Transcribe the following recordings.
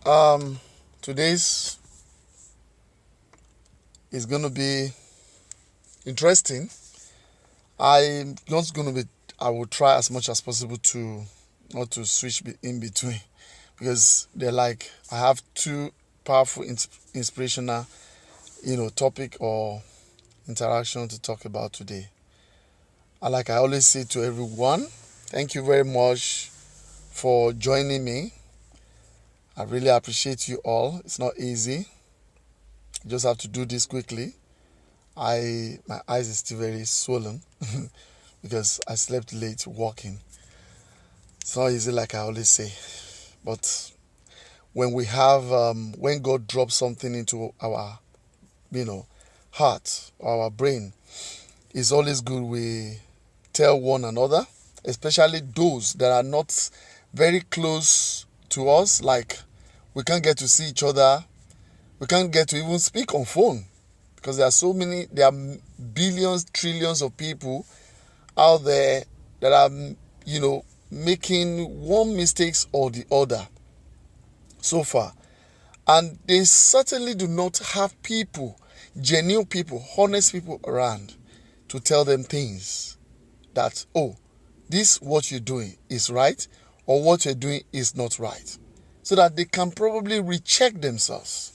Um, today's is gonna be interesting. I'm not gonna be. I will try as much as possible to not to switch in between because they're like I have two powerful, inspirational, topic or interaction to talk about today. And like I always say to everyone, thank you very much for joining me. I really appreciate you all. It's not easy. You just have to do this quickly. My eyes is still very swollen because I slept late walking. It's not easy like I always say. But when God drops something into our, you know, heart or our brain, it's always good we tell one another, especially those that are not very close to us, like we can't get to see each other, we can't get to even speak on phone because there are billions, trillions of people out there that are, making one mistakes or the other so far. And they certainly do not have people, genuine people, honest people around to tell them things that, oh, this what you're doing is right or what you're doing is not right. So that they can probably recheck themselves.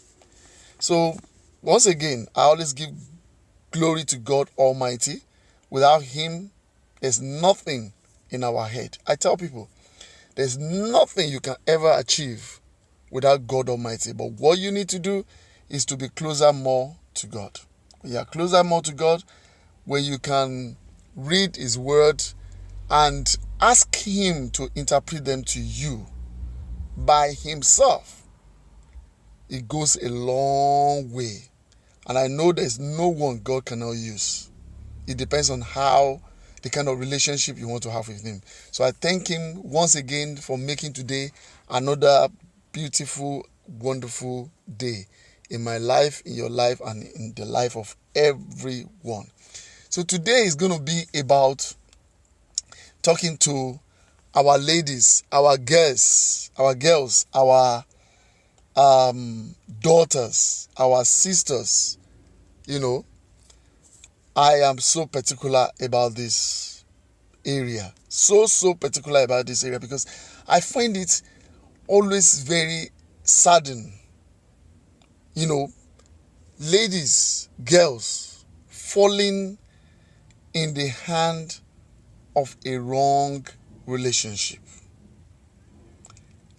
So once again, I always give glory to God Almighty. Without Him, there's nothing in our head. I tell people, there's nothing you can ever achieve without God Almighty. But what you need to do is to be closer more to God. When you are closer more to God, where you can read His Word and ask Him to interpret them to you by Himself, it goes a long way. And I know there's no one God cannot use. It depends on the kind of relationship you want to have with Him. So I thank Him once again for making today another beautiful, wonderful day in my life, in your life, and in the life of everyone. So today is going to be about talking to our ladies, our girls, our daughters, our sisters. I am so particular about this area. So particular about this area because I find it always very saddening. Ladies, girls falling in the hand of a wrong relationship.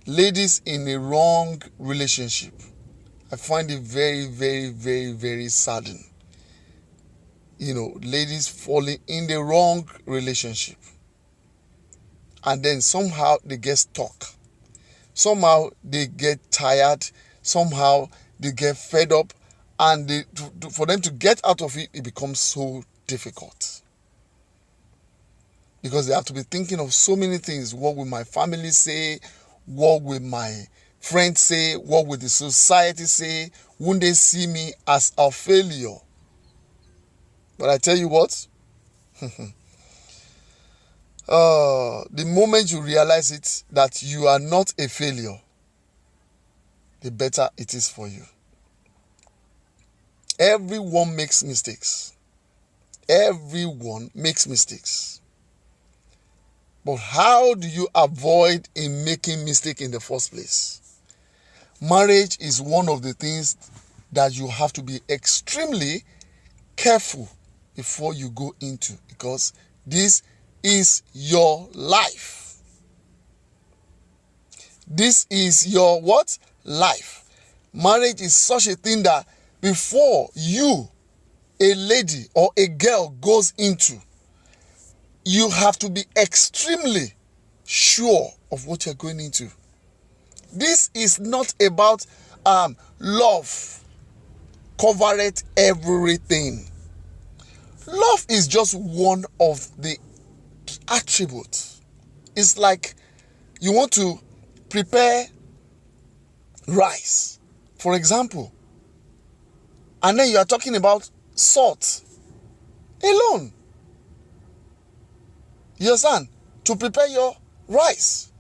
Ladies in a wrong relationship. I find it very, very, very, very saddening. Ladies falling in the wrong relationship. And then somehow they get stuck. Somehow they get tired. Somehow they get fed up. And for them to get out of it, it becomes so difficult. Because they have to be thinking of so many things. What will my family say? What will my friends say? What will the society say? Won't they see me as a failure? But I tell you what, the moment you realize it, that you are not a failure, the better it is for you. Everyone makes mistakes. Everyone makes mistakes. But how do you avoid in making mistake in the first place? Marriage is one of the things that you have to be extremely careful before you go into, because this is your life. This is your what? Life. Marriage is such a thing that before you, a lady or a girl, goes into, you have to be extremely sure of what you're going into. This is not about love covereth everything. Love is just one of the attributes. It's like you want to prepare rice, for example, and then you are talking about salt alone. You understand? To prepare your rice.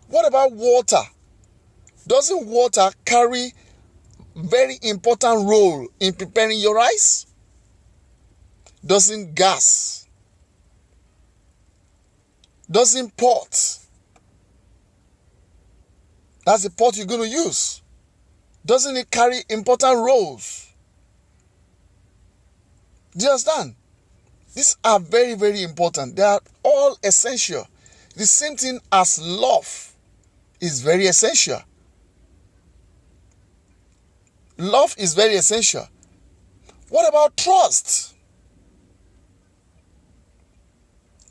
What about water? Doesn't water carry very important role in preparing your rice? Doesn't gas? Doesn't pot? That's the pot you're going to use. Doesn't it carry important roles? Do you understand? These are very, very important. They are all essential. The same thing as love is very essential. Love is very essential. What about trust?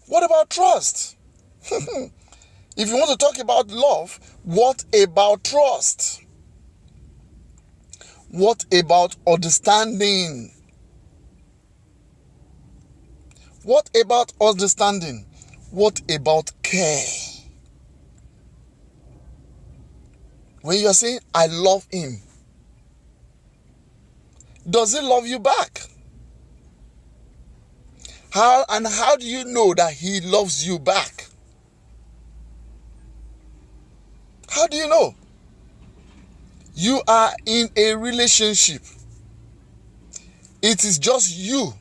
What about trust? If you want to talk about love, what about trust? What about understanding? What about understanding? What about care? When you are saying, I love him, does he love you back? How do you know that he loves you back? How do you know? You are in a relationship. It is just you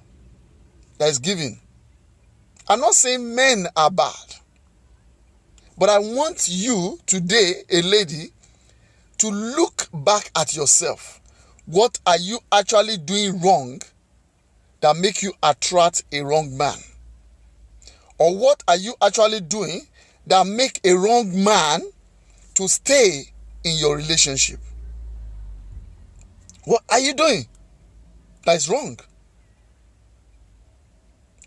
that is giving. I'm not saying men are bad, but I want you today, a lady, to look back at yourself. What are you actually doing wrong that make you attract a wrong man? Or what are you actually doing that make a wrong man to stay in your relationship? What are you doing that is wrong?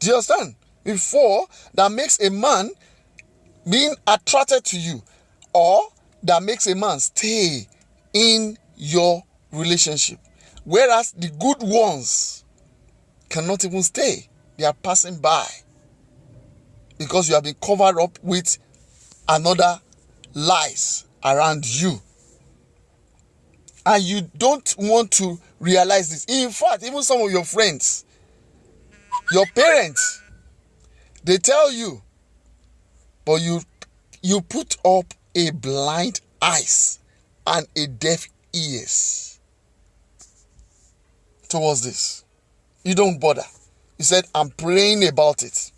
Do you understand? Before that makes a man being attracted to you, or that makes a man stay in your relationship. Whereas the good ones cannot even stay. They are passing by because you have been covered up with another lies around you. And you don't want to realize this. In fact, even some of your friends, your parents, they tell you, but you put up a blind eyes and a deaf ears towards this. You don't bother. You said, I'm praying about it.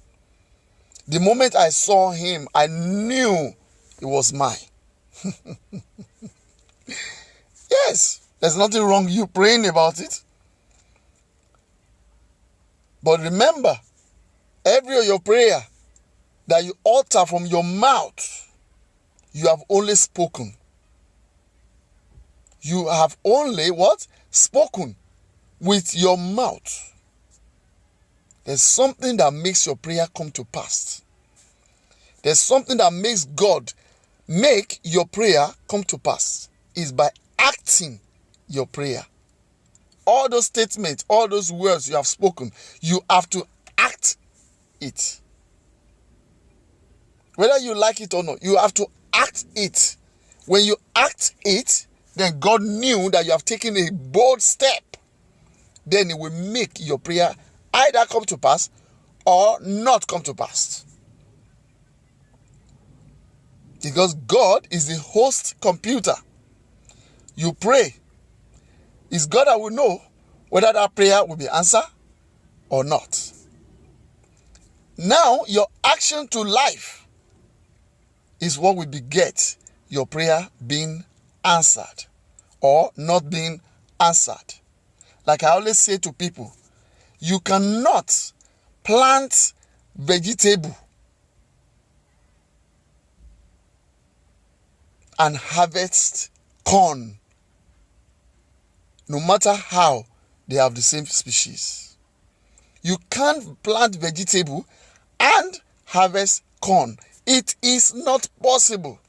The moment I saw him, I knew it was mine. Yes, there's nothing wrong you praying about it. But remember, every of your prayer that you utter from your mouth, you have only spoken. You have only what? Spoken with your mouth. There's something that makes your prayer come to pass. There's something that makes God make your prayer come to pass. Is by acting your prayer. All those statements, all those words you have spoken, you have to act it. Whether you like it or not, you have to act it. When you act it, then God knew that you have taken a bold step. Then it will make your prayer either come to pass or not come to pass. Because God is the host computer. You pray. It's God that will know whether that prayer will be answered or not. Now, your action to life is what will beget your prayer being answered or not being answered. Like I always say to people, you cannot plant vegetable and harvest corn, no matter how they have the same species. You can't plant vegetable and harvest corn. It is not possible.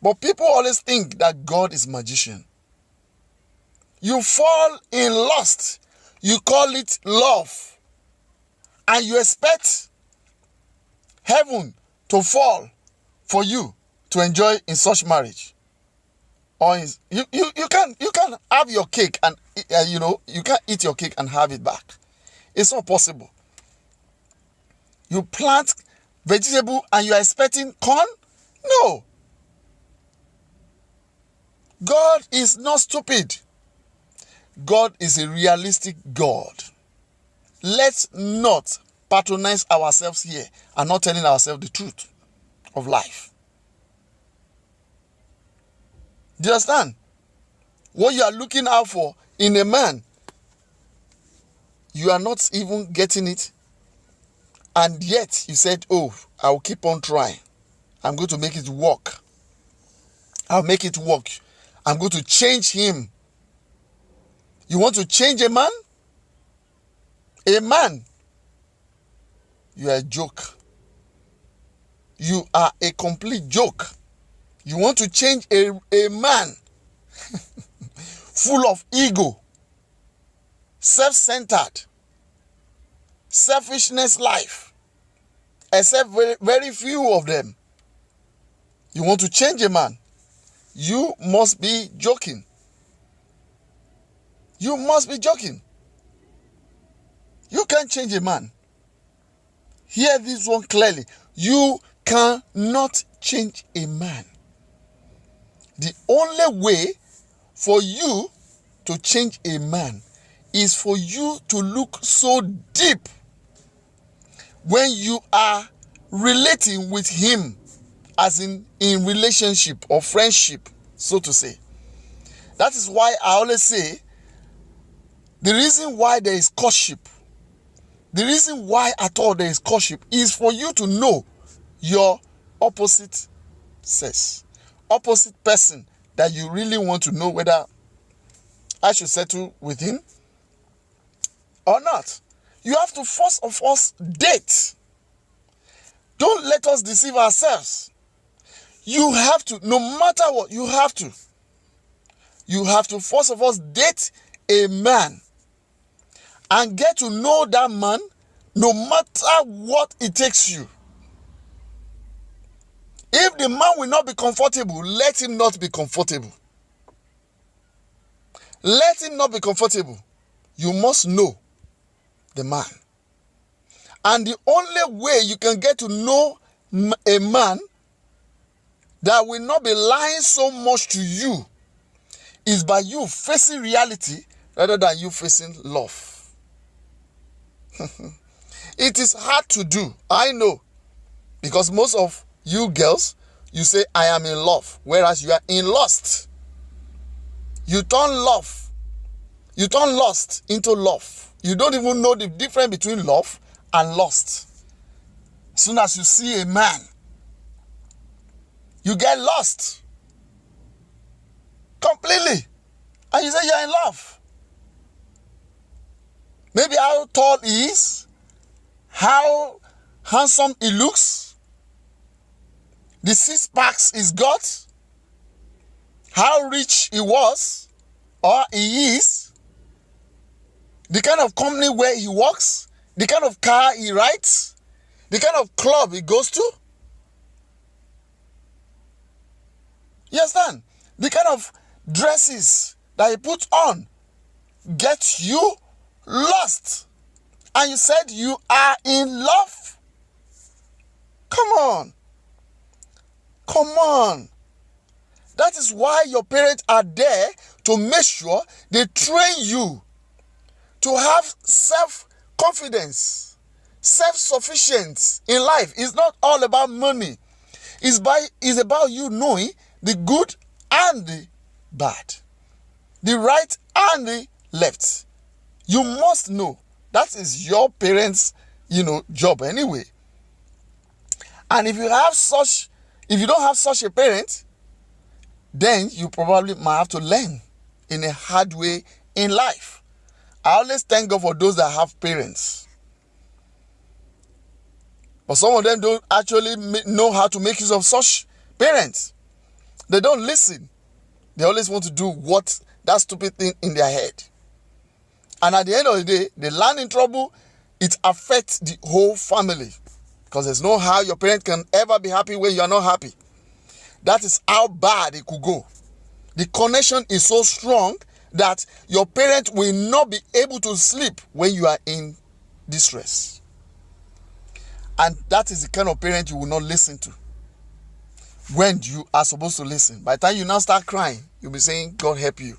But people always think that God is magician. You fall in lust. You call it love. And you expect heaven to fall for you to enjoy in such marriage. Or you can have your cake and you can't eat your cake and have it back. It's not possible. You plant vegetable and you are expecting corn? No. God is not stupid. God is a realistic God. Let's not patronize ourselves here and not telling ourselves the truth of life. Do you understand? What you are looking out for in a man, you are not even getting it. And yet you said, oh, I'll keep on trying. I'm going to make it work. I'll make it work. I'm going to change him. You want to change a man? A man. You are a joke. You are a complete joke. You want to change a man full of ego, self-centered, selfishness life, except very, very few of them. You want to change a man? You must be joking. You must be joking. You can't change a man. Hear this one clearly. You cannot change a man. The only way for you to change a man is for you to look so deep when you are relating with him, as in relationship or friendship, so to say. That is why I always say the reason why there is courtship, the reason why at all there is courtship is for you to know your opposite sex, opposite person that you really want to know whether I should settle with him or not. You have to first of all date. Don't let us deceive ourselves. You have to, no matter what, you have to first of all date a man and get to know that man no matter what it takes you. If the man will not be comfortable, let him not be comfortable. Let him not be comfortable. You must know the man. And the only way you can get to know a man that will not be lying so much to you is by you facing reality rather than you facing love. It is hard to do, I know, because most of you girls, you say I am in love, whereas you are in lust. You turn lust into love. You don't even know the difference between love and lust. As soon as you see a man, you get lost completely, and you say you're in love. Maybe how tall he is, how handsome he looks, the 6 packs he's got, how rich he was or he is, the kind of company where he works, the kind of car he rides, the kind of club he goes to. You understand? The kind of dresses that he puts on gets you lost. And you said you are in love? Come on. Come on. That is why your parents are there, to make sure they train you to have self-confidence, self-sufficiency in life. It's not all about money. It's about you knowing the good and the bad, the right and the left. You must know. That is your parents', job anyway. And if you don't have such a parent, then you probably might have to learn in a hard way in life. I always thank God for those that have parents. But some of them don't actually know how to make use of such parents. They don't listen. They always want to do what that stupid thing in their head. And at the end of the day, they land in trouble. It affects the whole family. Because there's no how your parent can ever be happy when you are not happy. That is how bad it could go. The connection is so strong that your parent will not be able to sleep when you are in distress. And that is the kind of parent you will not listen to. when you are supposed to listen. By the time you now start crying, you'll be saying, God help you.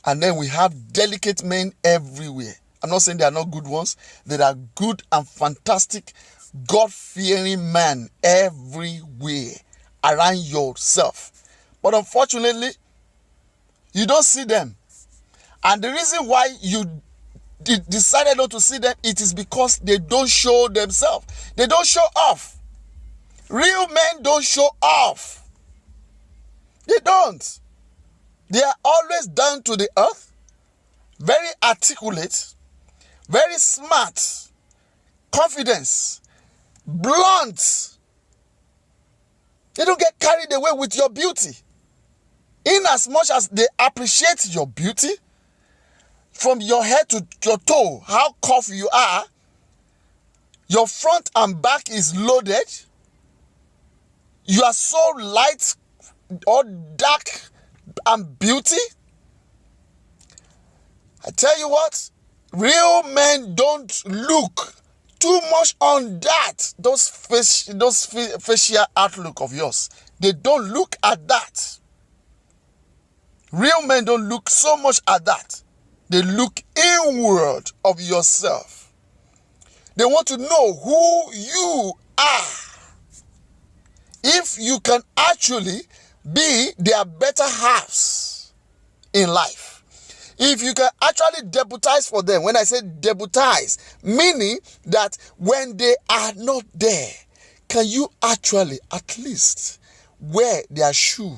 And then we have delicate men everywhere. I'm not saying there are not good ones. There are good and fantastic, God-fearing men everywhere around yourself. But unfortunately, you don't see them. And the reason why you decided not to see them, it is because they don't show themselves. They don't show off. Real men don't show off. They don't. They are always down to the earth, very articulate, very smart, confidence, blunt. They don't get carried away with your beauty. In as much as they appreciate your beauty, from your head to your toe, how curved you are, your front and back is loaded, you are so light or dark and beauty. I tell you what, real men don't look too much on that, those facial outlook of yours. They don't look at that. Real men don't look so much at that. They look inward of yourself. They want to know who you are. If you can actually be their better halves in life. If you can actually deputize for them. When I say deputize, meaning that when they are not there, can you actually at least wear their shoe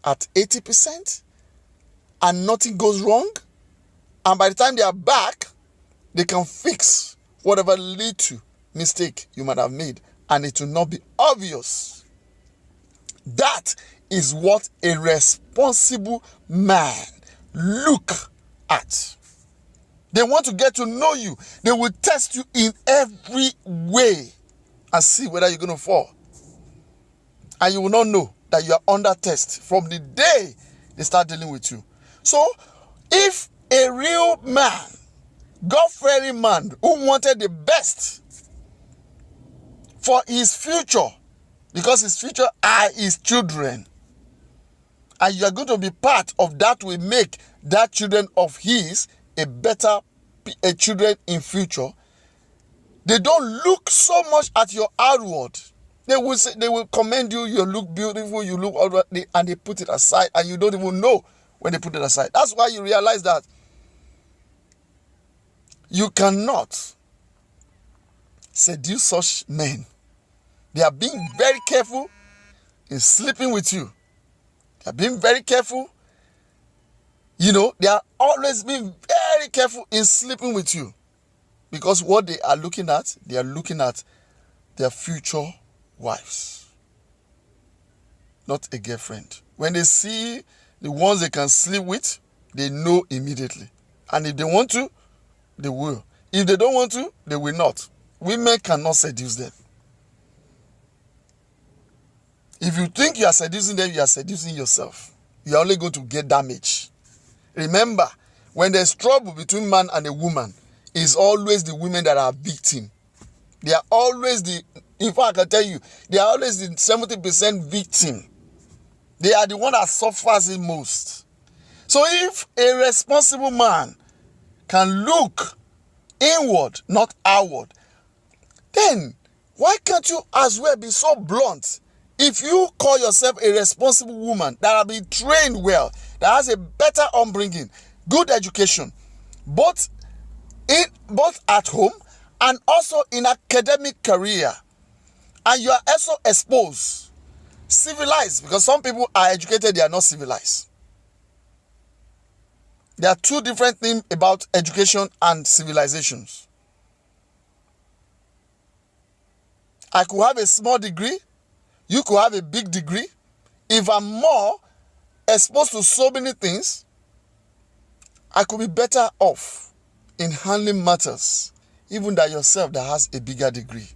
at 80% and nothing goes wrong? And by the time they are back, they can fix whatever little mistake you might have made, and it will not be obvious. That is what a responsible man look at. They want to get to know you. They will test you in every way and see whether you're going to fall. And you will not know that you are under test from the day they start dealing with you. So, if a real man, God-fearing man who wanted the best for his future, because his future are his children, and you are going to be part of that, will make that children of his a better children in future. They don't look so much at your outward. They will say, they will commend you, you look beautiful, you look all right, and they put it aside, and you don't even know when they put it aside. That's why you realize that you cannot seduce such men. They are being very careful in sleeping with you. They are being very careful. They are always being very careful in sleeping with you. Because what they are looking at their future wives, not a girlfriend. When they see the ones they can sleep with, they know immediately. And if they want to, they will. If they don't want to, they will not. Women cannot seduce them. If you think you are seducing them, you are seducing yourself. You are only going to get damage. Remember, when there's trouble between man and a woman, it's always the women that are victim. They are always in fact, I can tell you, they are always the 70% victim. They are the one that suffers the most. So if a responsible man can look inward, not outward, then why can't you as well be so blunt? If you call yourself a responsible woman that has been trained well, that has a better upbringing, good education, both at home and also in academic career, and you are also exposed, civilized, because some people are educated, they are not civilized. There are two different things about education and civilizations. I could have a small degree, you could have a big degree. If I'm more exposed to so many things, I could be better off in handling matters, even than yourself that has a bigger degree.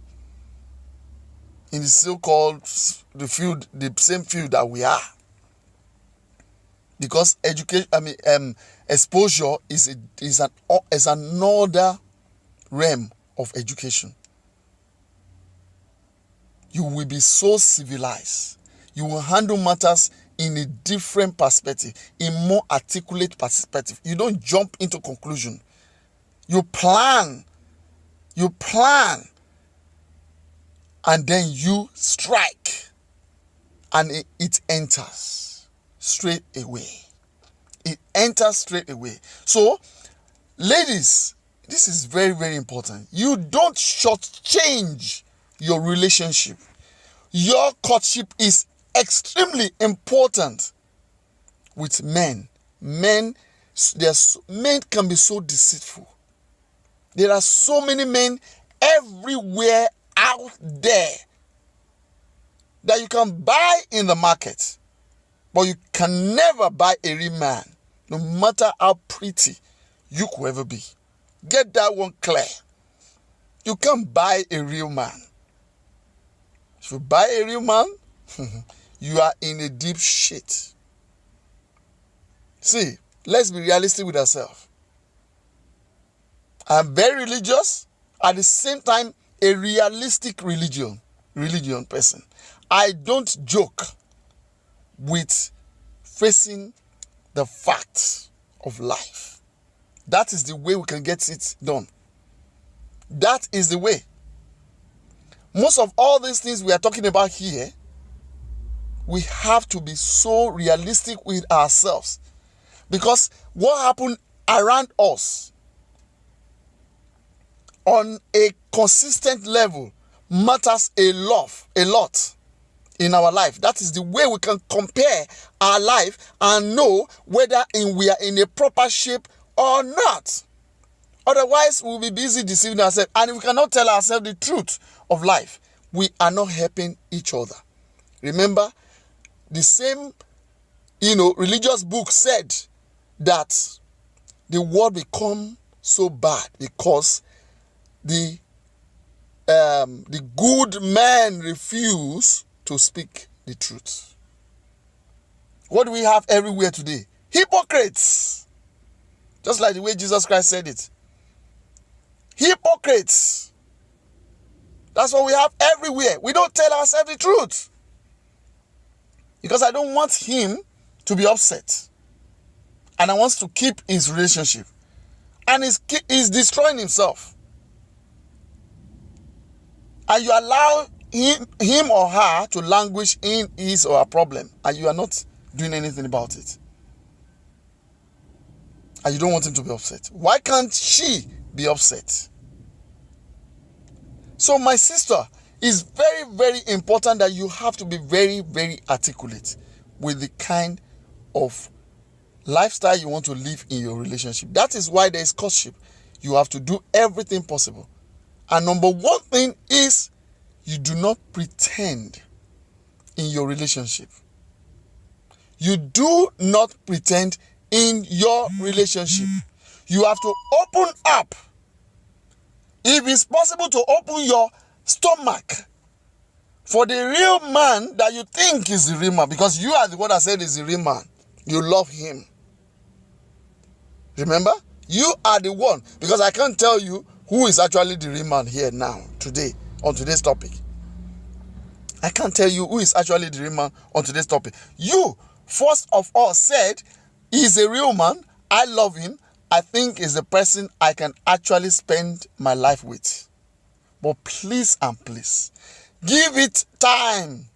In the so-called the same field that we are. Because exposure is another realm of education. you will be so civilized. You will handle matters in a different perspective, in more articulate perspective. You don't jump into conclusion. You plan, and then you strike, and it enters straight away. It enters straight away. So, ladies, this is very, very important. You don't shortchange your relationship. Your courtship is extremely important with men. Men can be so deceitful. There are so many men everywhere out there that you can buy in the market, but you can never buy a real man, no matter how pretty you could ever be. Get that one clear. You can't buy a real man. If you buy a real man, you are in a deep shit. See, let's be realistic with ourselves. I'm very religious, at the same time a realistic religion person. I don't joke with facing the facts of life. That is the way we can get it done. That is the way. Most of all these things we are talking about here, we have to be so realistic with ourselves. Because what happened around us on a consistent level matters a lot in our life. That is the way we can compare our life and know whether we are in a proper shape or not. Otherwise, we'll be busy deceiving ourselves. And if we cannot tell ourselves the truth of life, we are not helping each other. Remember, the same, religious book said that the world become so bad because the good men refuse to speak the truth. What do we have everywhere today? Hypocrites. Just like the way Jesus Christ said it. Hypocrites. That's what we have everywhere. We don't tell ourselves the truth. Because I don't want him to be upset. And I want to keep his relationship. And he's destroying himself. And you allow him or her to languish in his or her problem. And you are not doing anything about it. And you don't want him to be upset. Why can't she be upset? So my sister, it's very, very important that you have to be very, very articulate with the kind of lifestyle you want to live in your relationship. That is why there is courtship. You have to do everything possible. And number one thing is you do not pretend in your relationship. You do not pretend in your relationship. You have to open up. If it's possible to open your stomach for the real man that you think is the real man, because you are the one that said is the real man. You love him. Remember? You are the one, because I can't tell you who is actually the real man here now, today, on today's topic. I can't tell you who is actually the real man on today's topic. You, first of all, said he's a real man. I love him. I think is the person I can actually spend my life with. But please and please, give it time.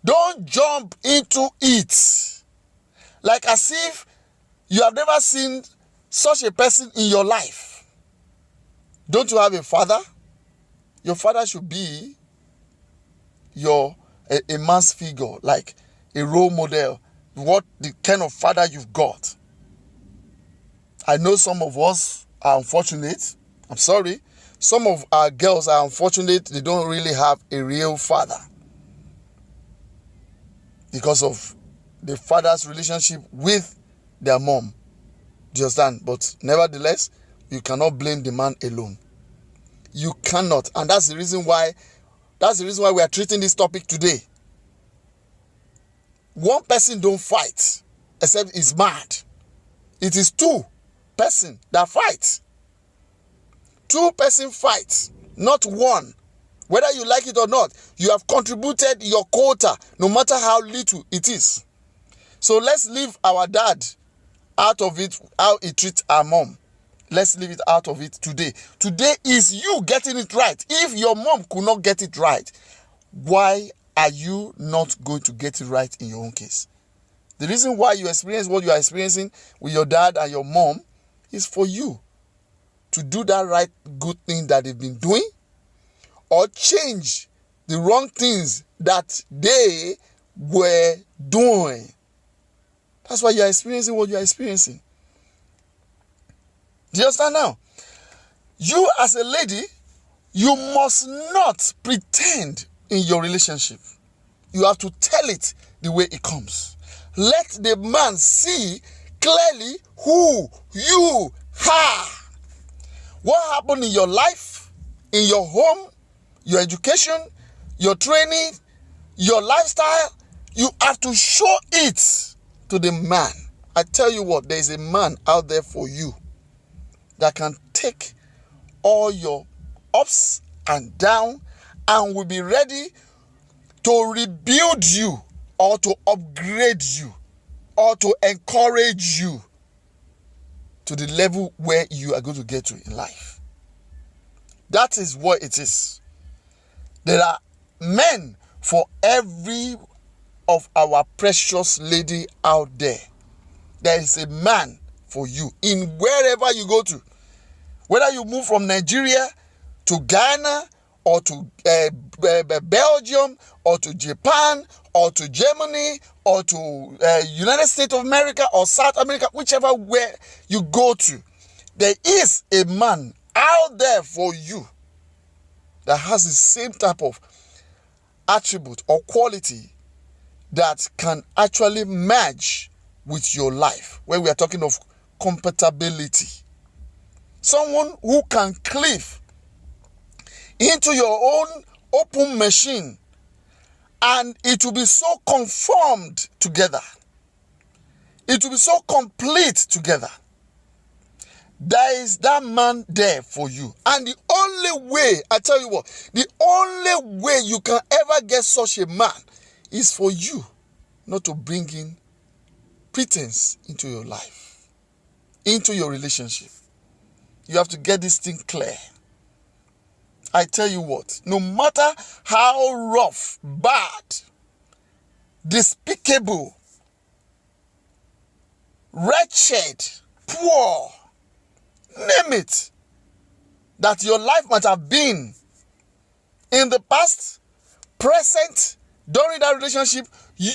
Don't jump into it. Like as if you have never seen such a person in your life. Don't you have a father? Your father should be a man's figure, like a role model. What the kind of father you've got. I know some of us are unfortunate. I'm sorry. Some of our girls are unfortunate. They don't really have a real father because of the father's relationship with their mom. Do you understand? But nevertheless, you cannot blame the man alone. You cannot. And that's the reason why we are treating this topic today. One person don't fight except he's mad. It is two person that fight. Two person fight, not one. Whether you like it or not, you have contributed your quota, no matter how little it is. So let's leave our dad out of it, how he treats our mom. Let's leave it out of it today. Today is you getting it right. If your mom could not get it right, why are you not going to get it right in your own case? The reason why you experience what you are experiencing with your dad and your mom is for you to do that right good thing that they've been doing, or change the wrong things that they were doing. That's why you are experiencing what you are experiencing. Do you understand now? You as a lady, you must not pretend in your relationship. You have to tell it the way it comes. Let the man see clearly who you are. What happened in your life, in your home, your education, your training, your lifestyle, you have to show it to the man. I tell you what, there is a man out there for you that can take all your ups and downs and will be ready to rebuild you, or to upgrade you, or to encourage you to the level where you are going to get to in life. That is what it is. There are men for every of our precious lady out there. There is a man for you in wherever you go to. Whether you move from Nigeria to Ghana, or to Belgium, or to Japan, or to Germany, or to United States of America, or South America, whichever where you go to, there is a man out there for you that has the same type of attribute or quality that can actually merge with your life, when we are talking of compatibility. Someone who can cleave into your own open machine, and it will be so conformed together. It will be so complete together. There is that man there for you. And the only way, I tell you what, the only way you can ever get such a man is for you not to bring in pretense into your life, into your relationship. You have to get this thing clear. I tell you what, no matter how rough, bad, despicable, wretched, poor, name it, that your life might have been in the past, present, during that relationship,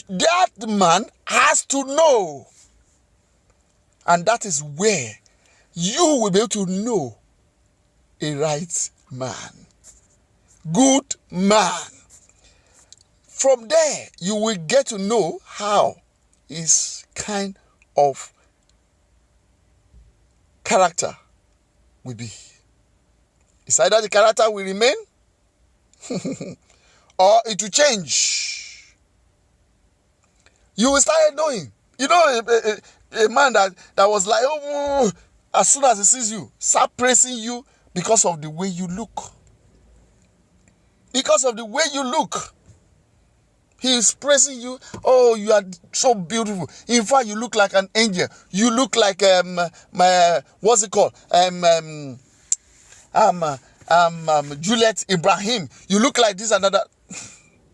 that man has to know. And that is where you will be able to know a right man. Good man. From there, you will get to know how his kind of character will be. It's either the character will remain or it will change. You will start knowing. You know, a man that was like, oh, as soon as he sees you, start praising you because of the way you look. Because of the way you look. He is praising you. Oh, you are so beautiful. In fact, you look like an angel. You look like what's it called? Juliet Ibrahim. You look like this and that.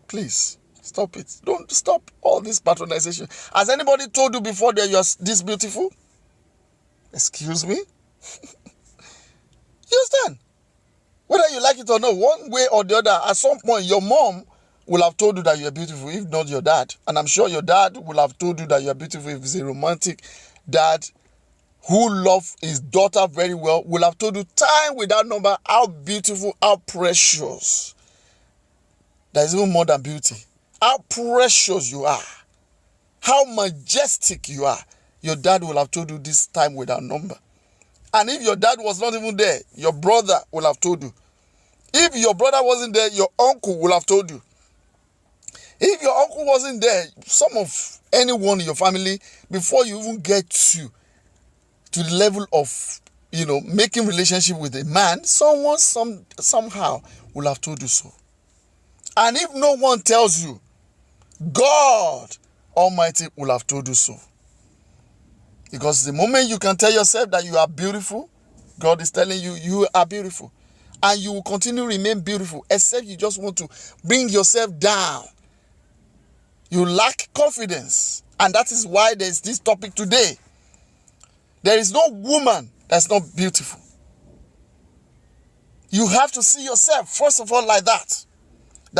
Please stop it. Don't stop all this patronization. Has anybody told you before that you are this beautiful? Excuse me? You understand? Whether you like it or not, one way or the other, at some point, your mom will have told you that you're beautiful, if not your dad. And I'm sure your dad will have told you that you're beautiful. If he's a romantic dad who loves his daughter very well, will have told you time without number how beautiful, how precious. There's even more than beauty. How precious you are. How majestic you are. Your dad will have told you this time without number. And if your dad was not even there, your brother will have told you. If your brother wasn't there, your uncle will have told you. If your uncle wasn't there, some of anyone in your family, before you even get to the level of, making relationship with a man, someone somehow will have told you so. And if no one tells you, God Almighty will have told you so. Because the moment you can tell yourself that you are beautiful, God is telling you, you are beautiful. And you will continue to remain beautiful, except you just want to bring yourself down. You lack confidence. And that is why there's this topic today. There is no woman that's not beautiful. You have to see yourself, first of all, like that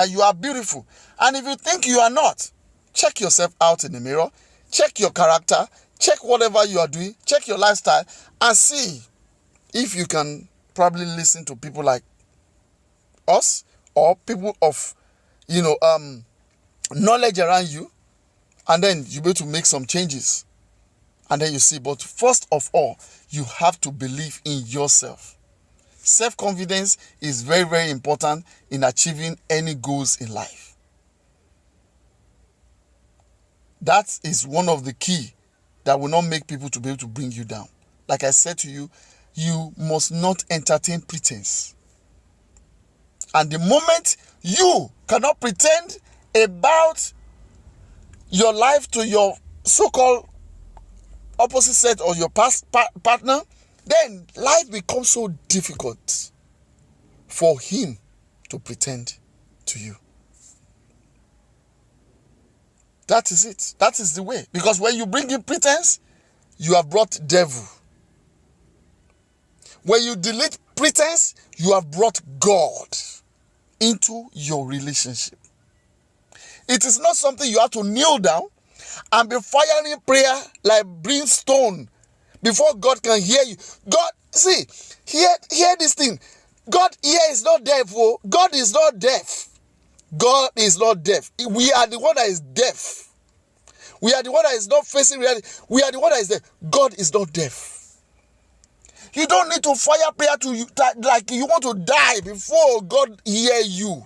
you are beautiful. And if you think you are not, check yourself out in the mirror, check your character, check whatever you are doing, check your lifestyle, and see if you can probably listen to people like us or people of, knowledge around you, and then you'll be able to make some changes. And then you see, but first of all, you have to believe in yourself. Self-confidence is very, very important in achieving any goals in life. That is one of the key that will not make people to be able to bring you down. Like I said to you, you must not entertain pretense. And the moment you cannot pretend about your life to your so-called opposite sex or your partner, then life becomes so difficult for him to pretend to you. That is it. That is the way. Because when you bring in pretense, you have brought devil. When you delete pretense, you have brought God into your relationship. It is not something you have to kneel down and be firing prayer like brimstone before God can hear you. God, see, hear this thing. God here is not deaf. Oh. God is not deaf. God is not deaf. We are the one that is deaf. We are the one that is not facing reality. We are the one that is deaf. God is not deaf. You don't need to fire prayer to you like you want to die before God hear you.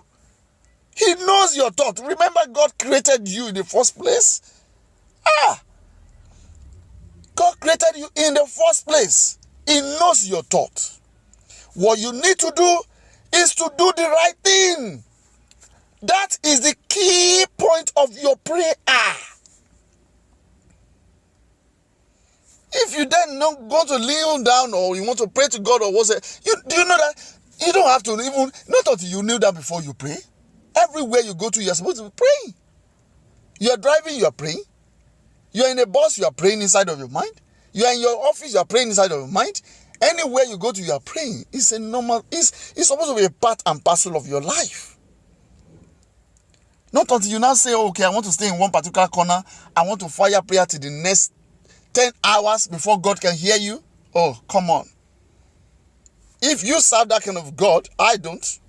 He knows your thought. Remember, God created you in the first place. God created you in the first place. He knows your thought. What you need to do is to do the right thing. That is the key point of your prayer. If you then not go to kneel down or you want to pray to God or what's it, do you know that you don't have to even, not until you kneel down before you pray. Everywhere you go to, you're supposed to be praying. You're driving, you are praying. You're in a bus, you are praying inside of your mind. You're in your office, you are praying inside of your mind. Anywhere you go to, you are praying. It's a normal, it's supposed to be a part and parcel of your life. Not until you now say, okay, I want to stay in one particular corner. I want to fire prayer to the next 10 hours before God can hear you. Oh, come on. If you serve that kind of God, I don't.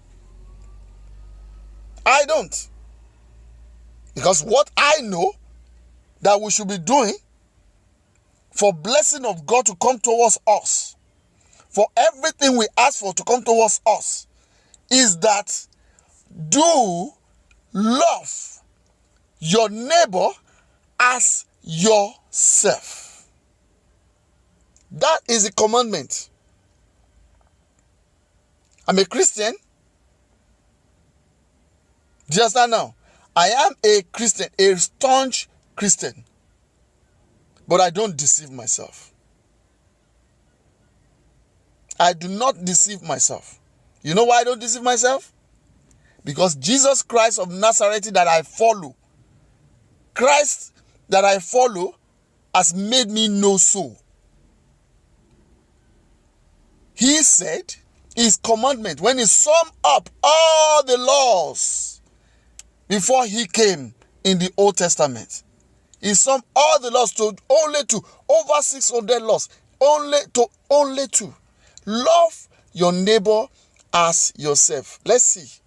Because what I know that we should be doing for blessing of God to come towards us, for everything we ask for to come towards us, is that do love your neighbor as yourself. That is the commandment. I'm a Christian. Do you understand now? I am a Christian, a staunch Christian. But I don't deceive myself. I do not deceive myself. You know why I don't deceive myself? Because Jesus Christ of Nazareth that I follow, Christ that I follow has made me know so. He said his commandment, when he summed up all the laws before he came in the Old Testament, he summed all the laws to only two, over 600 laws, only two. Love your neighbor as yourself. Let's see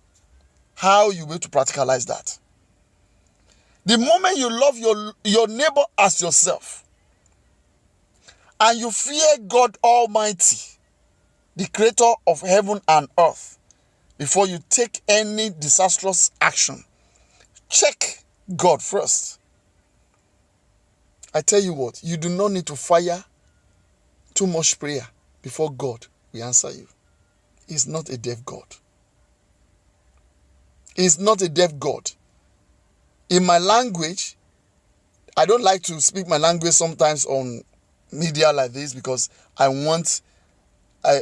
how you will to practicalize that. The moment you love your neighbor as yourself, and you fear God Almighty, the creator of heaven and earth, before you take any disastrous action, check God first. I tell you what, you do not need to fire too much prayer before God will answer you. He's not a deaf God. is not a deaf God. In my language, I don't like to speak my language sometimes on media like this because I want a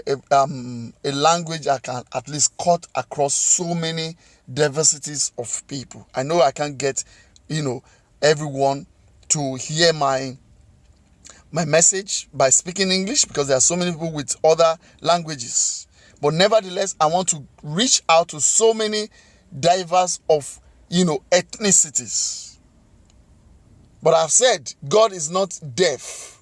language I can at least cut across so many diversities of people. I know I can't get, everyone to hear my message by speaking English because there are so many people with other languages. But nevertheless, I want to reach out to so many diverse of, ethnicities. But I've said God is not deaf.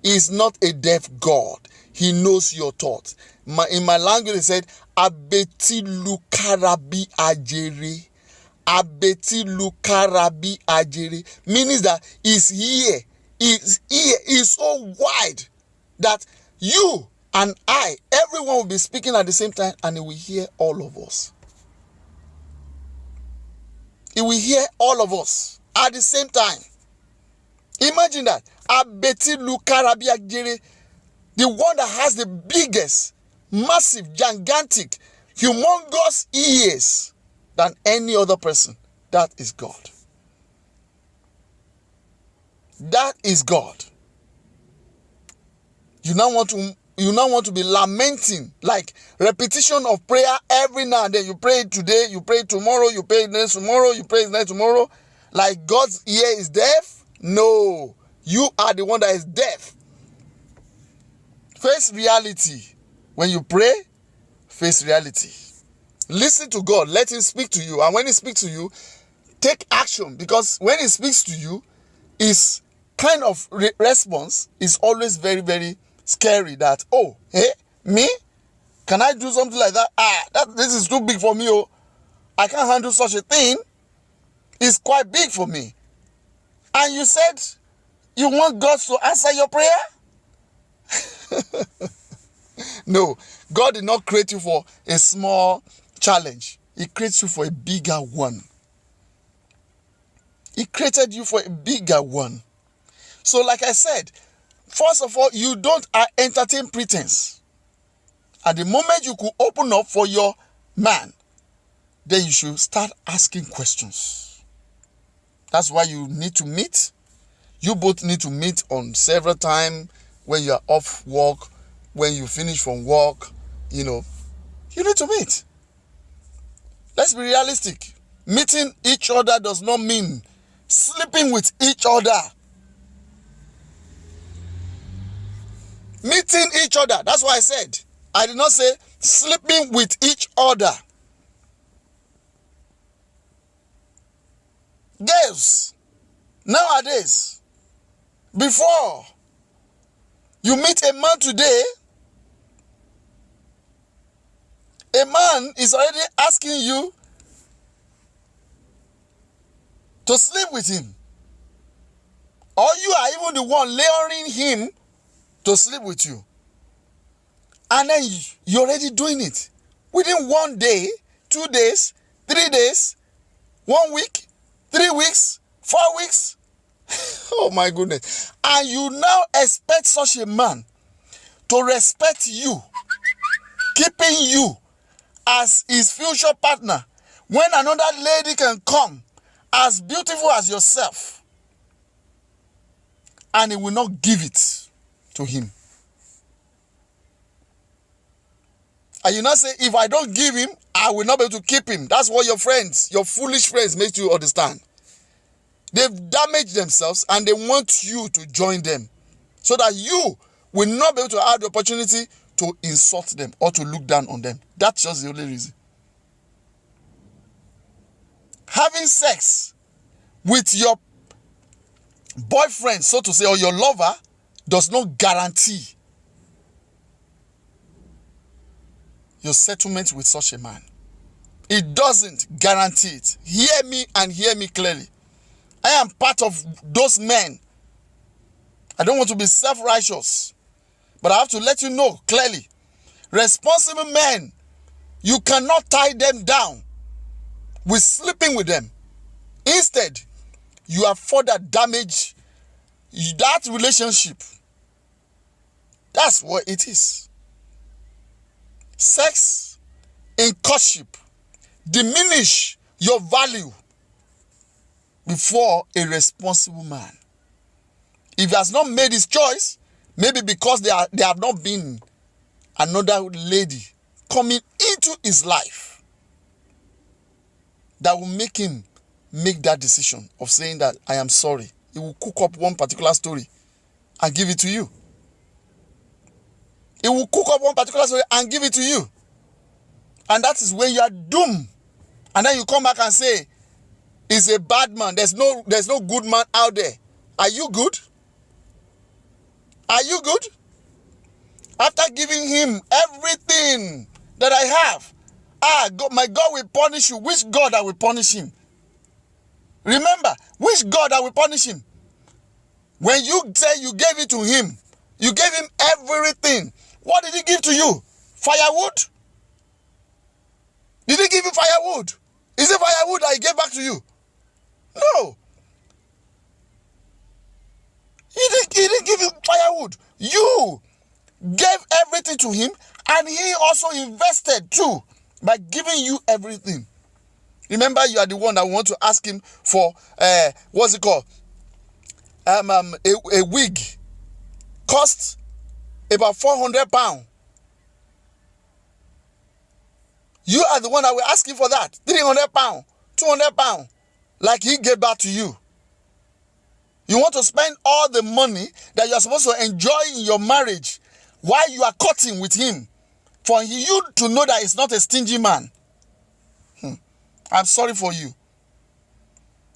He is not a deaf God. He knows your thoughts. In my language, it said, Abeti lukarabi ajere. Abeti lukarabi ajere. Meaning that his ear is so wide that you and I, everyone will be speaking at the same time and he will hear all of us. He will hear all of us at the same time. Imagine that. Abeti lukarabi ajere. The one that has the biggest, massive, gigantic, humongous ears than any other person. That is God. That is God. You now want to be lamenting, like repetition of prayer every now and then. You pray today, you pray tomorrow, you pray next tomorrow, you pray next tomorrow. Like God's ear is deaf? No. You are the one that is deaf. Face reality. When you pray, face reality. Listen to God. Let him speak to you. And when he speaks to you, take action. Because when he speaks to you, his kind of response is always very, very scary. That, oh, hey, me? Can I do something like that? This is too big for me. Oh, I can't handle such a thing. It's quite big for me. And you said you want God to answer your prayer? No, God did not create you for a small challenge. He creates you for a bigger one. He created you for a bigger one. So like I said, first of all, you don't entertain pretense. At the moment you could open up for your man, then you should start asking questions. That's why you need to meet. You both need to meet on several times. When you are off work, when you finish from work, you need to meet. Let's be realistic. Meeting each other does not mean sleeping with each other. Meeting each other. That's why I said. I did not say sleeping with each other. Girls, nowadays, before you meet a man today, a man is already asking you to sleep with him. Or you are even the one luring him to sleep with you. And then you're already doing it. Within 1 day, 2 days, 3 days, 1 week, 3 weeks, 4 weeks. Oh my goodness. And you now expect such a man to respect you, keeping you as his future partner, when another lady can come as beautiful as yourself and he will not give it to him. And you now say, if I don't give him, I will not be able to keep him. That's what your friends, your foolish friends, make you understand. They've damaged themselves and they want you to join them so that you will not be able to have the opportunity to insult them or to look down on them. That's just the only reason. Having sex with your boyfriend, so to say, or your lover does not guarantee your settlement with such a man. It doesn't guarantee it. Hear me and hear me clearly. I am part of those men. I don't want to be self-righteous, but I have to let you know clearly. Responsible men, you cannot tie them down with sleeping with them. Instead, you have further damaged that relationship. That's what it is. Sex in courtship diminish your value before a responsible man. If he has not made his choice, maybe because there have not been another lady coming into his life that will make him make that decision of saying that I am sorry. He will cook up one particular story and give it to you. He will cook up one particular story and give it to you. And that is when you are doomed. And then you come back and say, he's a bad man. There's no good man out there. Are you good? Are you good? After giving him everything that I have, God, my God will punish you. Which God that will punish him? Remember, which God that will punish him? When you say you gave it to him, you gave him everything. What did he give to you? Firewood? Did he give you firewood? Is it firewood that he gave back to you? No. He didn't give you firewood. You gave everything to him, and he also invested too by giving you everything. Remember, you are the one that want to ask him for what's it called? A wig cost about £400. You are the one that will ask him for that. £300, £200, like he gave back to you. You want to spend all the money that you are supposed to enjoy in your marriage while you are courting with him, for you to know that he's not a stingy man. I'm sorry for you.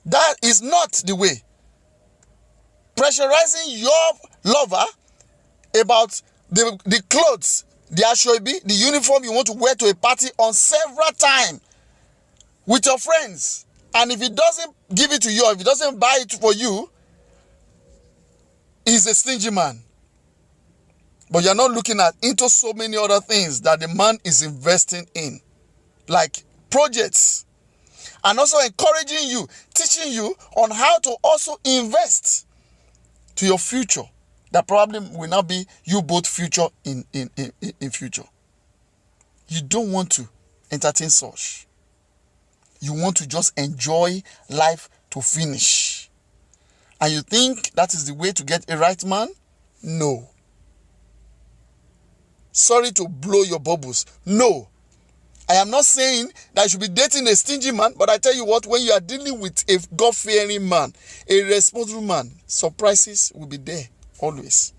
That is not the way. Pressurizing your lover about the clothes, the ashobi, the uniform you want to wear to a party on several times with your friends. And if he doesn't give it to you, or if he doesn't buy it for you, he's a stingy man. But you're not looking into so many other things that the man is investing in, like projects, and also encouraging you, teaching you on how to also invest to your future. That probably will not be you both future in future. You don't want to entertain such. You want to just enjoy life to finish. And you think that is the way to get a right man? No. Sorry to blow your bubbles. No. I am not saying that you should be dating a stingy man, but I tell you what, when you are dealing with a God-fearing man, a responsible man, surprises will be there always.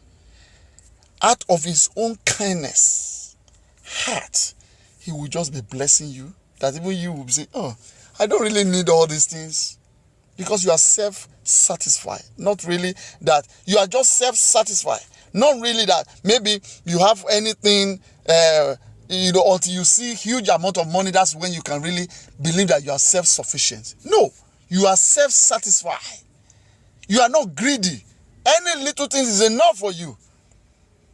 Out of his own kindness, heart, he will just be blessing you, that even you will say, oh, I don't really need all these things. Because you are self-satisfied. Not really that you are just self-satisfied. Not really that maybe you have anything, until you see huge amount of money, that's when you can really believe that you are self-sufficient. No, you are self-satisfied. You are not greedy. Any little thing is enough for you.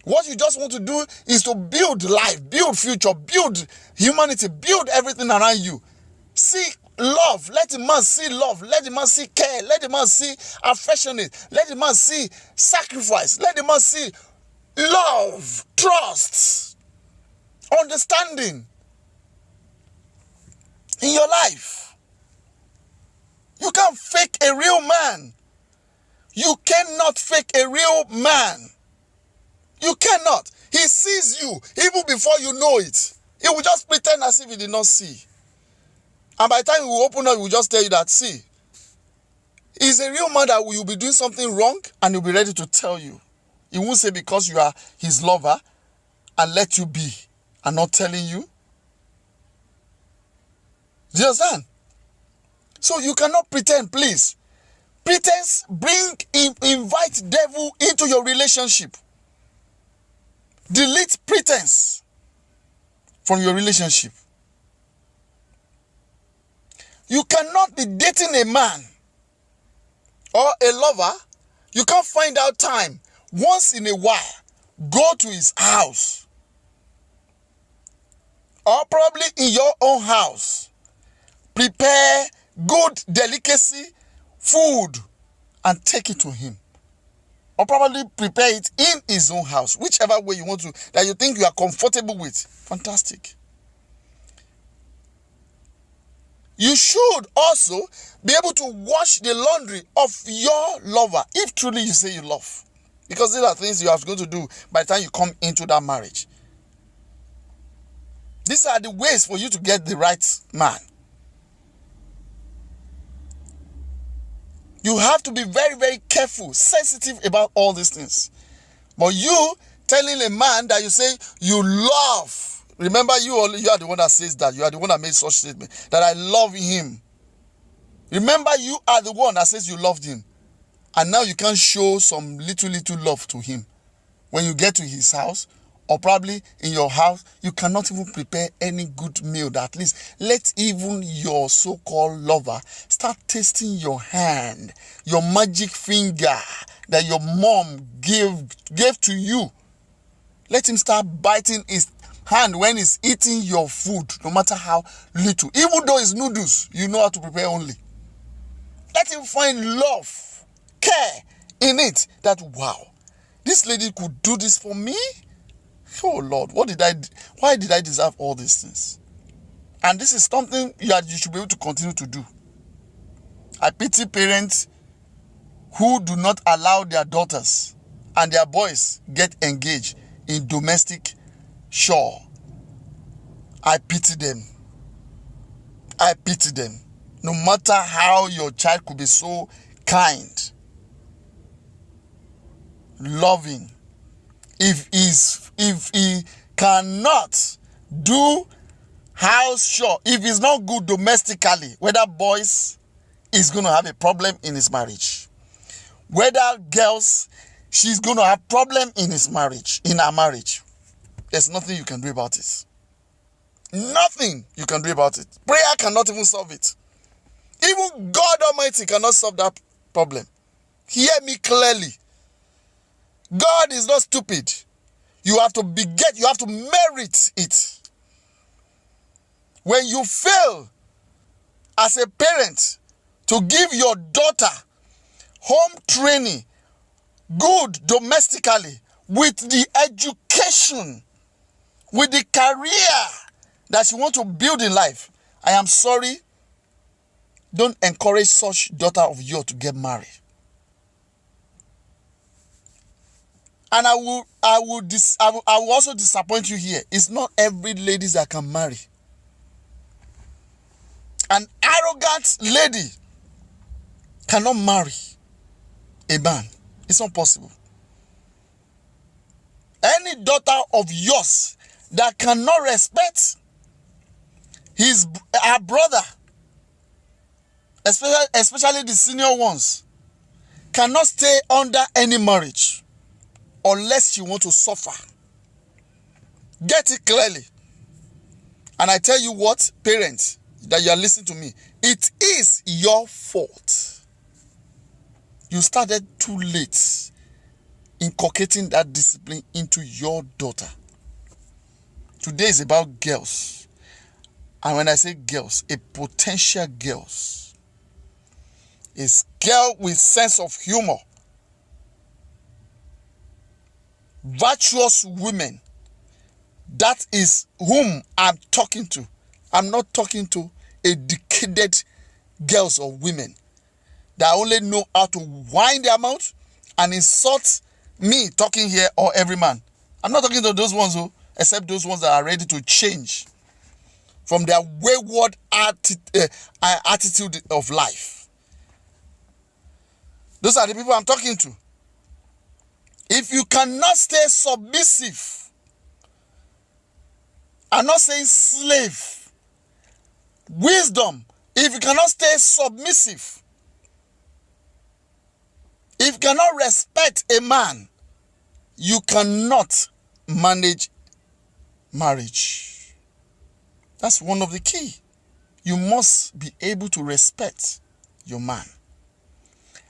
What you just want to do is to build life, build future, build humanity, build everything around you. See love. Let the man see love. Let the man see care. Let the man see affectionate. Let the man see sacrifice. Let the man see love, trust, understanding in your life. You can't fake a real man. You cannot fake a real man. You cannot. He sees you even before you know it. He will just pretend as if he did not see. And by the time he will open up, he will just tell you that, see, he's a real man that will be doing something wrong and he'll be ready to tell you. He won't say because you are his lover and let you be and not telling you. Do you understand? So you cannot pretend, please. Pretense invite devil into your relationship. Delete pretense from your relationship. You cannot be dating a man or a lover. You can't find out time. Once in a while, go to his house. Or probably in your own house. Prepare good delicacy, food, and take it to him. Or probably prepare it in his own house. Whichever way you want to, that you think you are comfortable with. Fantastic. You should also be able to wash the laundry of your lover if truly you say you love. Because these are things you have to go to do by the time you come into that marriage. These are the ways for you to get the right man. You have to be very, very careful, sensitive about all these things. But you telling a man that you say you love, remember you are the one that says that. You are the one that made such statement, that I love him. Remember, you are the one that says you loved him. And now you can show some little love to him. When you get to his house, or probably in your house, you cannot even prepare any good meal that at least let even your so-called lover start tasting your hand, your magic finger that your mom gave to you. Let him start biting his hand when he's eating your food, no matter how little. Even though it's noodles, you know how to prepare only. Let him find love, care in it, that wow, this lady could do this for me. Oh Lord, why did I deserve all these things? And this is something you should be able to continue to do. I pity parents who do not allow their daughters and their boys get engaged in domestic chore. I pity them. I pity them. No matter how your child could be so kind, loving, if he cannot do house chore, if he's not good domestically, whether boys, is going to have a problem in his marriage. Whether girls, she's going to have problem in his marriage, in her marriage. There's nothing you can do about it. Nothing you can do about it. Prayer cannot even solve it. Even God Almighty cannot solve that problem. Hear me clearly. God is not stupid. You have to beget, you have to merit it. When you fail as a parent to give your daughter home training, good domestically, with the education, with the career that you want to build in life, I am sorry, don't encourage such daughter of yours to get married. And I will also disappoint you here. It's not every lady that can marry. An arrogant lady cannot marry a man. It's not possible. Any daughter of yours that cannot respect her brother, especially the senior ones, cannot stay under any marriage unless you want to suffer. Get it clearly. And I tell you what, parents, that you are listening to me, it is your fault. You started too late inculcating that discipline into your daughter. Today is about girls. And when I say girls, a potential girls. A girl with sense of humor. Virtuous women. That is whom I'm talking to. I'm not talking to educated girls or women that only know how to wind their mouth and insult me talking here or every man. I'm not talking to those ones except those ones that are ready to change from their wayward attitude of life. Those are the people I'm talking to. If you cannot stay submissive, I'm not saying slave, wisdom, if you cannot stay submissive, if you cannot respect a man, you cannot manage marriage. That's one of the key. You must be able to respect your man.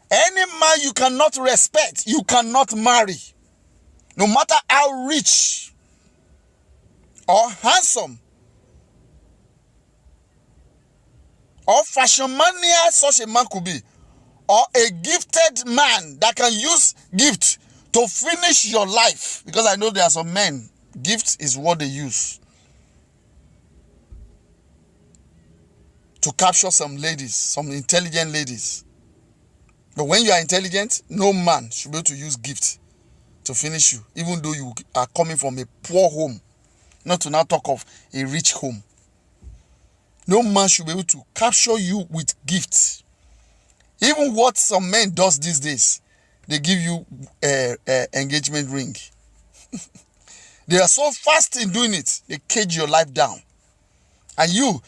Any man you cannot respect, you cannot marry. No matter how rich or handsome or fashion mania such a man could be, or a gifted man that can use gift to finish your life. Because I know there are some men, gift is what they use to capture some ladies, some intelligent ladies. But when you are intelligent, no man should be able to use gift to finish you, even though you are coming from a poor home, not to now talk of a rich home. No man should be able to capture you with gifts. Even what some men does these days, they give you a engagement ring. They are so fast in doing it, they cage your life down. And you,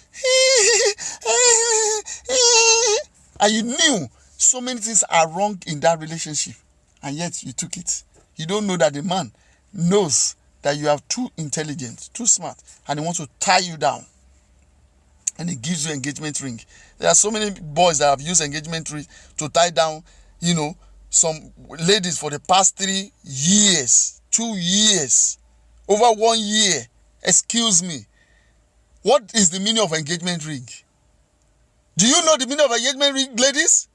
and you knew so many things are wrong in that relationship, and yet you took it. You don't know that the man knows that you are too intelligent, too smart, and he wants to tie you down. And he gives you engagement ring. There are so many boys that have used engagement ring to tie down, some ladies for the past 3 years, 2 years, over 1 year. Excuse me. What is the meaning of engagement ring? Do you know the meaning of engagement ring, ladies?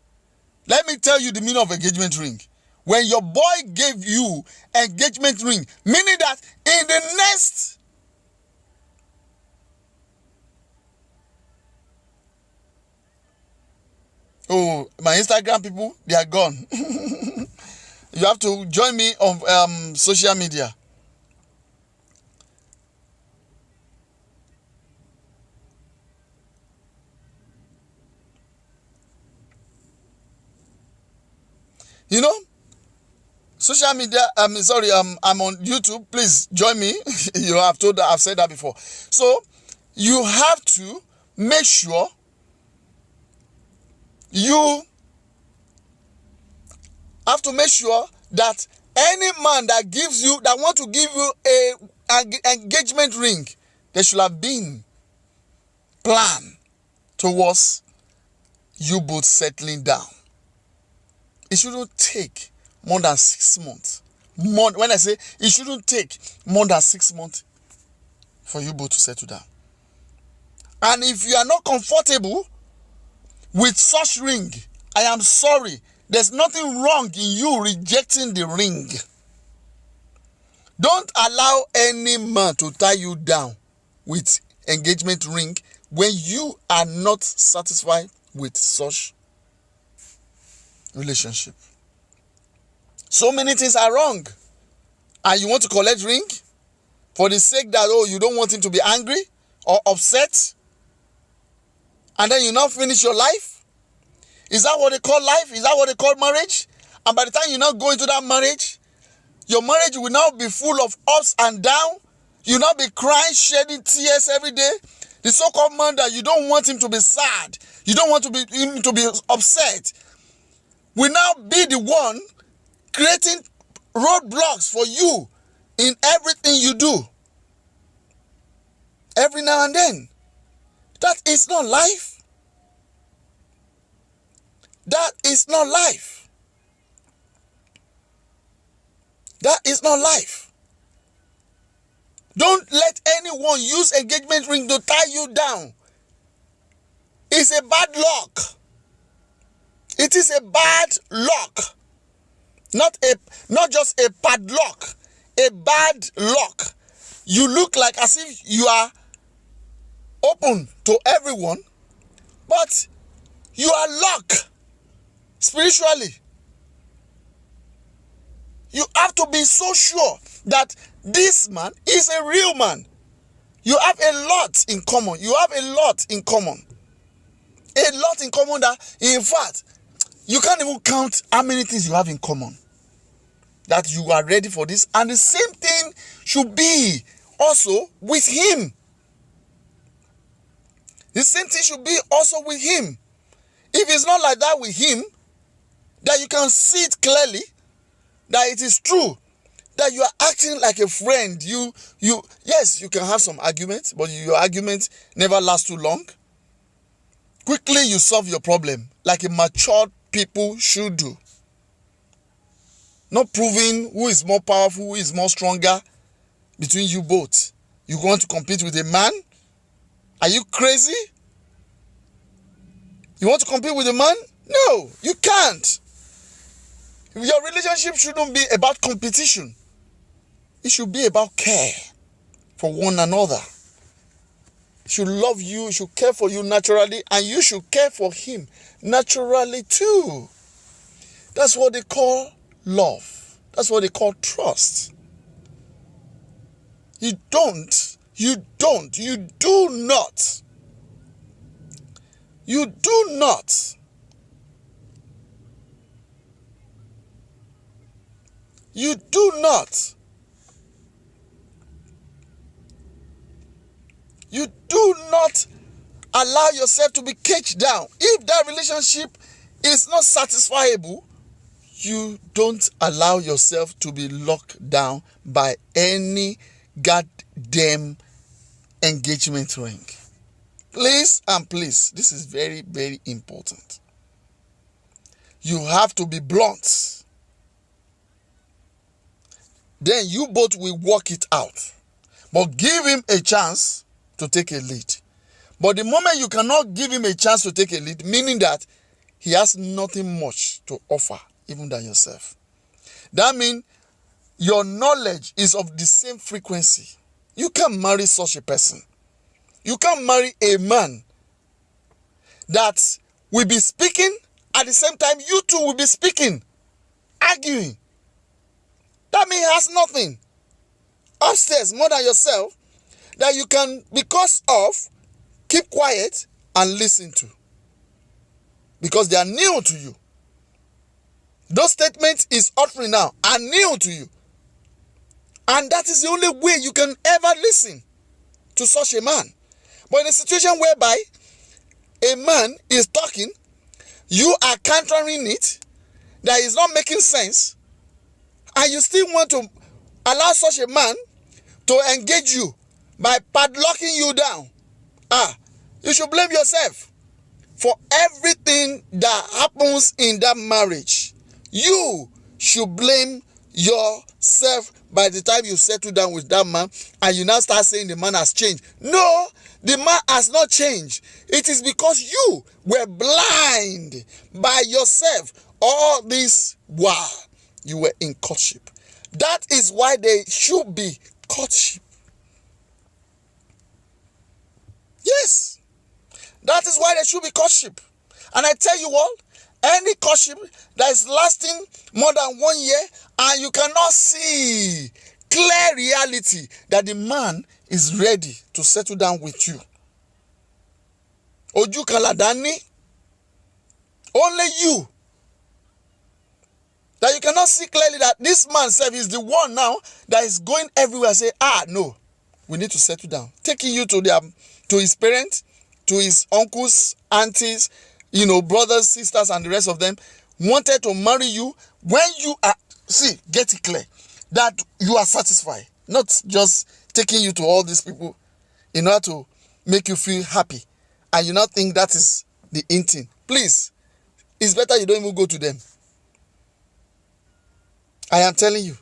Let me tell you the meaning of engagement ring. When your boy gave you engagement ring, meaning that in the next my Instagram people, they are gone. You have to join me on social media. Social media, I'm on YouTube. Please join me. I've said that before. So you have to make sure that any man that want to give you an engagement ring, there should have been plan towards you both settling down. It shouldn't take more than 6 months. When I say it shouldn't take more than 6 months for you both to settle down. And if you are not comfortable with such ring, I am sorry. There's nothing wrong in you rejecting the ring. Don't allow any man to tie you down with engagement ring when you are not satisfied with such relationship. So many things are wrong. And you want to collect ring for the sake that, you don't want him to be angry or upset. And then you now finish your life. Is that what they call life? Is that what they call marriage? And by the time you now go into that marriage, your marriage will now be full of ups and downs. You now be crying, shedding tears every day. The so-called man that you don't want him to be sad, you don't want him to be upset, will now be the one creating roadblocks for you in everything you do. Every now and then. That is not life. That is not life. That is not life. Don't let anyone use engagement ring to tie you down. It's a bad luck. It is a bad luck. Not just a padlock, a bad luck. You look like as if you are open to everyone, but you are locked spiritually. You have to be so sure that this man is a real man. You have a lot in common. You have a lot in common. A lot in common that, in fact, you can't even count how many things you have in common. That you are ready for this. And the same thing should be also with him. The same thing should be also with him. If it's not like that with him, that you can see it clearly, that it is true, that you are acting like a friend. Yes, you can have some arguments, but your arguments never last too long. Quickly you solve your problem like a mature people should do. Not proving who is more powerful, who is more stronger between you both. You want to compete with a man? Are you crazy? You want to compete with a man? No, you can't. Your relationship shouldn't be about competition. It should be about care for one another. should love you, should care for you naturally, and you should care for him naturally too. That's what they call love. That's what they call trust. You do not, you do not allow yourself to be caged down. If that relationship is not satisfiable, you don't allow yourself to be locked down by any goddamn engagement ring. Please and please, this is very, very important. You have to be blunt. Then you both will work it out. But give him a chance to take a lead. But the moment you cannot give him a chance to take a lead, meaning that he has nothing much to offer, even than yourself. That means your knowledge is of the same frequency. You can't marry such a person. You can't marry a man that will be speaking at the same time you two will be speaking, arguing. That means he has nothing upstairs more than yourself that you can, because of, keep quiet and listen to. Because they are new to you. Those statements he's uttering now are new to you. And that is the only way you can ever listen to such a man. But in a situation whereby a man is talking, you are countering it, that is not making sense, and you still want to allow such a man to engage you by padlocking you down, you should blame yourself for everything that happens in that marriage. You should blame yourself by the time you settle down with that man and you now start saying the man has changed. No, the man has not changed. It is because you were blind by yourself all this while you were in courtship. That is why there should be courtship. Yes, that is why there should be courtship. And I tell you what, any courtship that is lasting more than 1 year and you cannot see clear reality that the man is ready to settle down with you. Oju Kaladani, only you. That you cannot see clearly that this man self is the one now that is going everywhere. Say, no, we need to settle down. Taking you to his parents, to his uncles, aunties, brothers, sisters, and the rest of them, wanted to marry you when you are, get it clear, that you are satisfied. Not just taking you to all these people in order to make you feel happy. And you not think that is the in thing. Please, it's better you don't even go to them. I am telling you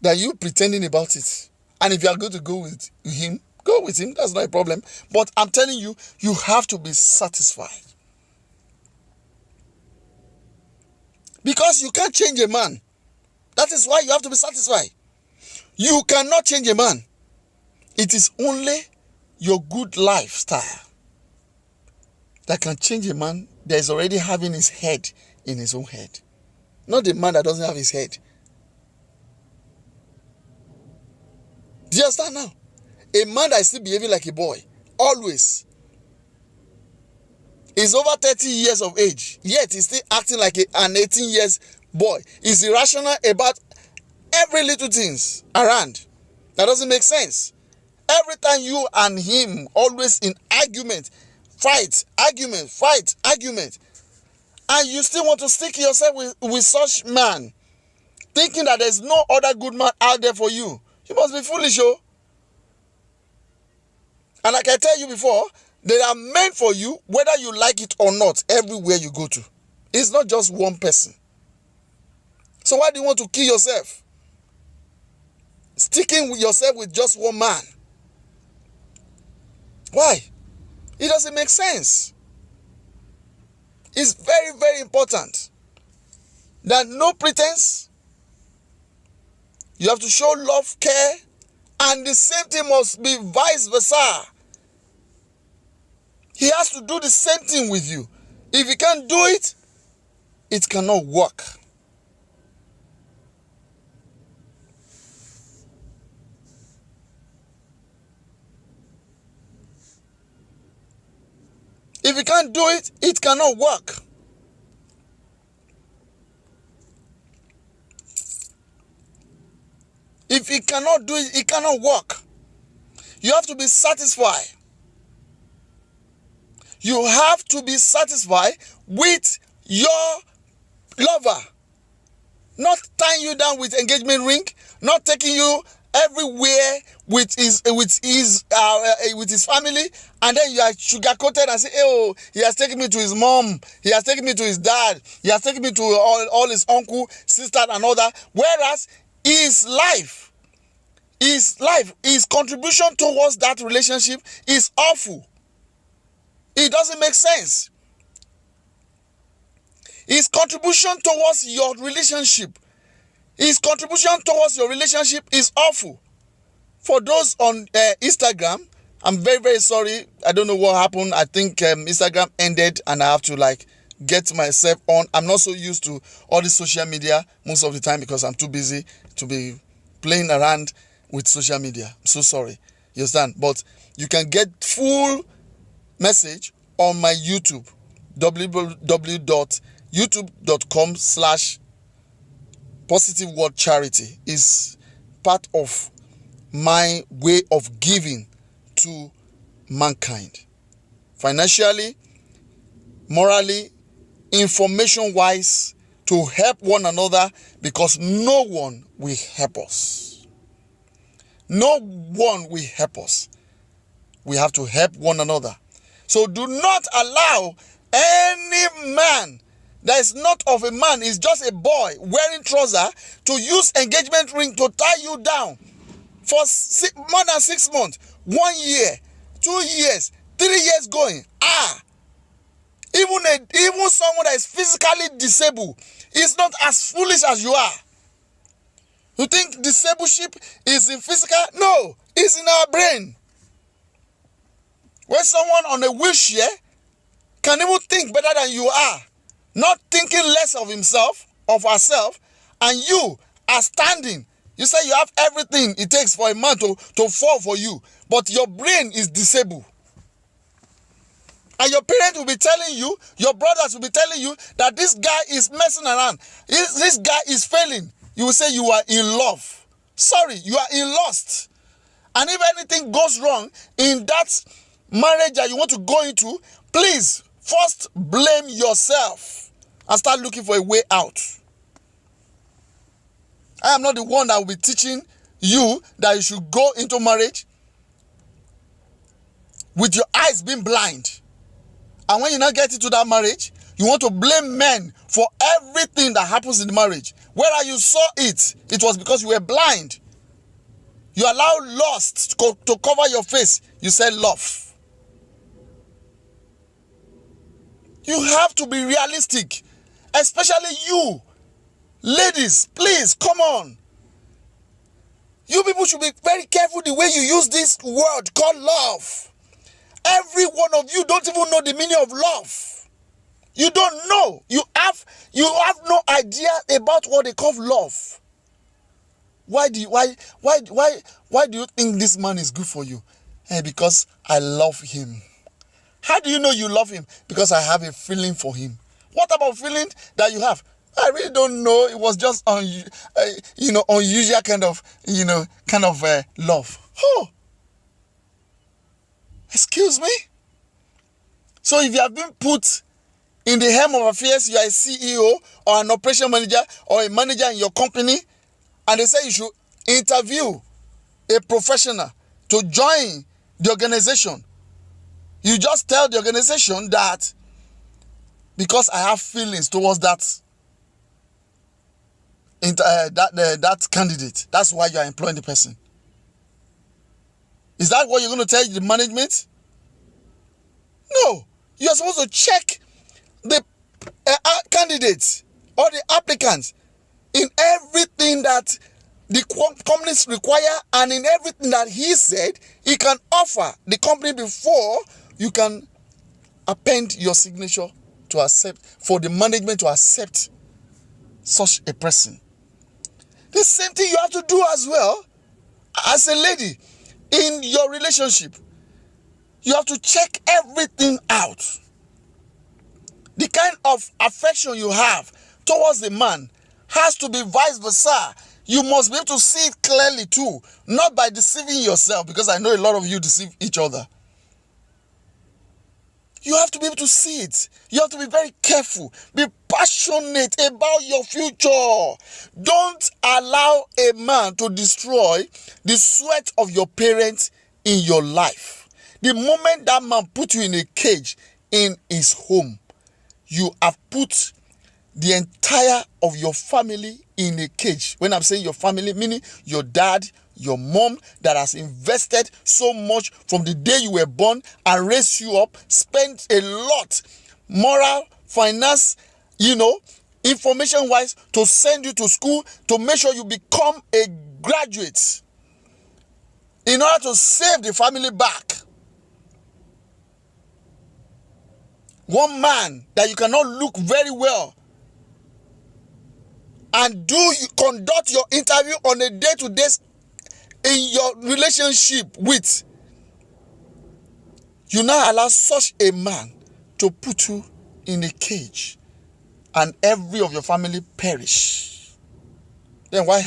that you pretending about it. And if you are going to go with him, go with him. That's not a problem. But I'm telling you, you have to be satisfied. Because you can't change a man. That is why you have to be satisfied. You cannot change a man. It is only your good lifestyle that can change a man that is already having his head in his own head. Not the man that doesn't have his head. Do you understand now? A man that is still behaving like a boy, always, is over 30 years of age, yet he's still acting like an 18 years boy. He's irrational about every little things around. That doesn't make sense. Every time you and him always in argument, fight, argument, and you still want to stick yourself with such man, thinking that there's no other good man out there for you. You must be foolish, oh. And like I tell you before, they are meant for you, whether you like it or not, everywhere you go to. It's not just one person. So why do you want to kill yourself? Sticking with yourself with just one man. Why? It doesn't make sense. It's very, very important that no pretense. You have to show love, care, And the same thing must be vice versa. He has to do the same thing with you. If he can't do it, it cannot work. If he can't do it, it cannot work. If he cannot do it, it cannot work. You have to be satisfied. You have to be satisfied with your lover. Not tying you down with engagement ring, not taking you everywhere with his family, and then you are sugar-coated and say, oh, he has taken me to his mom, he has taken me to his dad, he has taken me to all his uncle, sister, and all that. Whereas his contribution towards that relationship is awful. It doesn't make sense. His contribution towards your relationship is awful. For those on Instagram, I'm very, very sorry. I don't know what happened. I think Instagram ended and I have to get myself on. I'm not so used to all this social media most of the time because I'm too busy to be playing around with social media. I'm so sorry. You understand? But you can get full message on my YouTube, www.youtube.com/Positive Word Charity is part of my way of giving to mankind, financially, morally, information wise, to help one another, because no one will help us. No one will help us. We have to help one another. So do not allow any man that is not of a man, is just a boy wearing trouser, to use engagement ring to tie you down for more than 6 months, 1 year, 2 years, 3 years going. Even someone that is physically disabled is not as foolish as you are. You think discipleship is in physical? No, it's in our brain. When someone on a wheelchair can even think better than you are, not thinking less of himself, of herself, and you are standing. You say you have everything it takes for a man to fall for you, but your brain is disabled. And your parents will be telling you, your brothers will be telling you that this guy is messing around. This guy is failing. You will say you are in love. Sorry, you are in lust. And if anything goes wrong in that marriage that you want to go into, please first blame yourself and start looking for a way out. I am not the one that will be teaching you that you should go into marriage with your eyes being blind. And when you now get into that marriage, you want to blame men for everything that happens in the marriage. Whereas you saw it was because you were blind. You allow lust to cover your face. You said love. You have to be realistic. Especially you. Ladies, please, come on. You people should be very careful the way you use this word called love. Every one of you don't even know the meaning of love. You don't know. You have no idea about what they call love. Why do you think this man is good for you? Because I love him. How do you know you love him? Because I have a feeling for him. What about feeling that you have? I really don't know. It was just unusual kind of love. Oh, excuse me. So if you have been put in the helm of affairs, you are a CEO or an operation manager or a manager in your company, and they say you should interview a professional to join the organization. You just tell the organization that because I have feelings towards that candidate, that's why you are employing the person. Is that what you're going to tell the management? No. You're supposed to check the candidates or the applicants in everything that The companies require, and in everything that he said, he can offer the company before you can append your signature to accept, for the management to accept such a person. The same thing you have to do as well as a lady in your relationship. You have to check everything out. The kind of affection you have towards the man has to be vice versa. You must be able to see it clearly too, not by deceiving yourself, because I know a lot of you deceive each other. You have to be able to see it. You have to be very careful. Be passionate about your future. Don't allow a man to destroy the sweat of your parents in your life. The moment that man put you in a cage in his home, you have put the entire of your family in a cage. When I'm saying your family, meaning your dad, your mom, that has invested so much from the day you were born and raised you up, spent a lot, moral, finance, information wise, to send you to school, to make sure you become a graduate, in order to save the family back. One man that you cannot look very well and conduct your interview on a day-to-day in your relationship with, you now allow such a man to put you in a cage and every of your family perish. Then why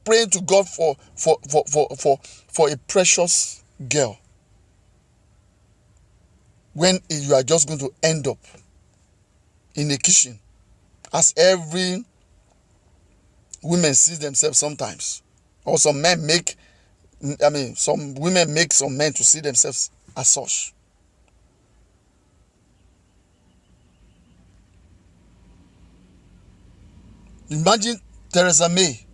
praying to God for a precious girl when you are just going to end up in a kitchen, as every women see themselves sometimes, or some women make some men to see themselves as such. Imagine Theresa May.